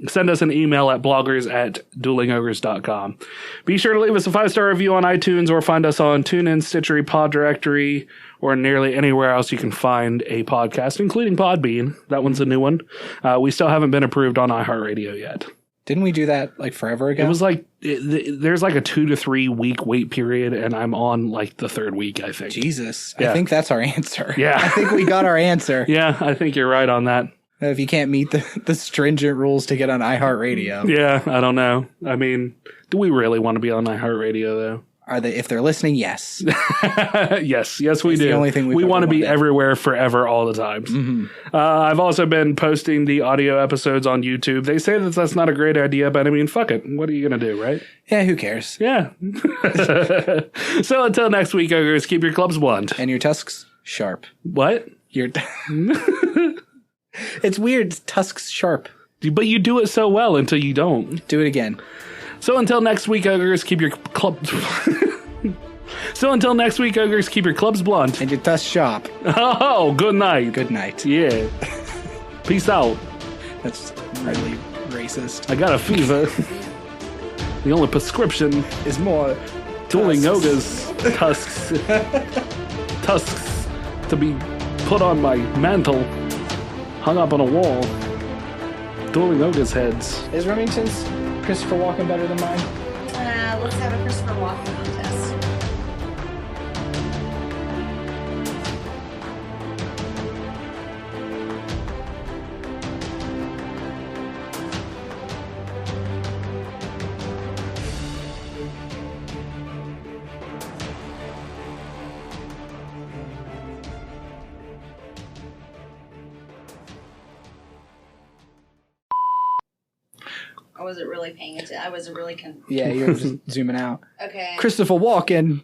send us an email at bloggers@duelingogres.com. Be sure to leave us a 5-star review on iTunes or find us on TuneIn, Stitcher, Pod Directory, or nearly anywhere else you can find a podcast, including Podbean. That one's a new one. We still haven't been approved on iHeartRadio yet. Didn't we do that like forever ago? It was like, there's like a 2 to 3 week wait period, and I'm on like the 3rd week, I think. Jesus. Yeah. I think that's our answer. Yeah. I think we got our answer. Yeah, I think you're right on that. If you can't meet the stringent rules to get on iHeartRadio. Yeah, I don't know. I mean, do we really want to be on iHeartRadio, though? If they're listening, yes. Yes, we do. The only thing we want to be wanted. everywhere, forever, all the time. Mm-hmm. I've also been posting the audio episodes on YouTube. They say that that's not a great idea, but I mean, fuck it. What are you going to do, right? Yeah, who cares? Yeah. So until next week, Ogres, keep your clubs blunt. And your tusks sharp. What? It's weird. Tusks sharp. But you do it so well until you don't. Do it again. So until next week, Ogres, keep your clubs blunt. And your tusks sharp. Oh, good night. Good night. Yeah. Peace out. That's really racist. I got a fever. The only prescription Is more Dueling Ogres tusks. Tusks to be put on my mantle, hung up on a wall. Dueling Ogres heads. Is Remington's Christopher Walken better than mine? Let's have a Christopher Walken contest. I wasn't really paying attention. I wasn't really Yeah, you're just zooming out. Okay. Christopher Walken.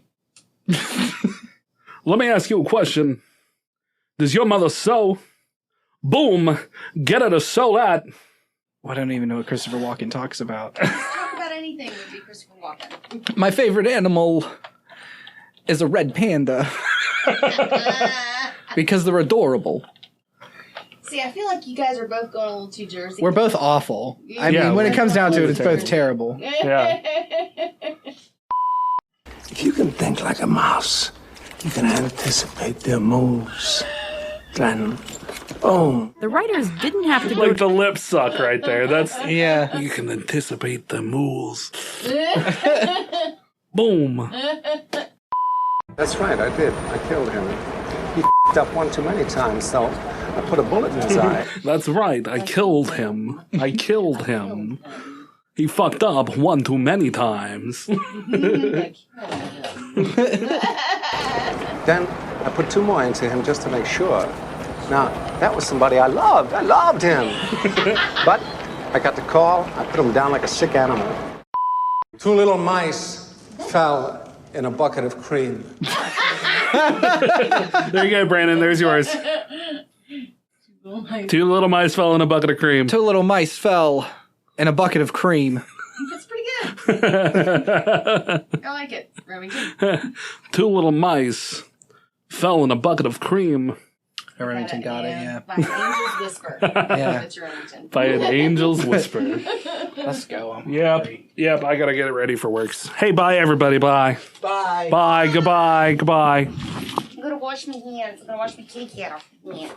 Let me ask you a question. Does your mother sew? Boom. Get it a so that. I don't even know what Christopher Walken talks about. Talk about anything would be Christopher Walken. My favorite animal is a red panda. Because they're adorable. See, I feel like you guys are both going a little too Jersey. We're both awful. I Yeah, mean, when it we're comes down to it, both it's both terrible. Yeah. If you can think like a mouse, you can anticipate their moves. Then, boom. The writers didn't have to go Like the lips suck right there. That's Yeah. you can anticipate the moves. Boom. That's right, I did. I killed him. He f***ed up one too many times, so I put a bullet in his eye. That's right. I killed him. I killed him. He fucked up one too many times. Then I put two more into him just to make sure. Now, that was somebody I loved. I loved him. But I got the call. I put him down like a sick animal. Two little mice fell in a bucket of cream. There you go, Brandon. There's yours. Two little mice fell in a bucket of cream. Two little mice fell in a bucket of cream. That's pretty good. I like it, Remington. Two little mice fell in a bucket of cream Remington got it, yeah. By an angel's whisper. Yeah. It's Remington. by an angel's whisper. Let's go. Yep. I gotta get it ready for works. Hey, bye, everybody. Bye. Bye. Bye. Goodbye. I'm gonna wash my hands. I'm gonna wash my kitty cat off. Yeah.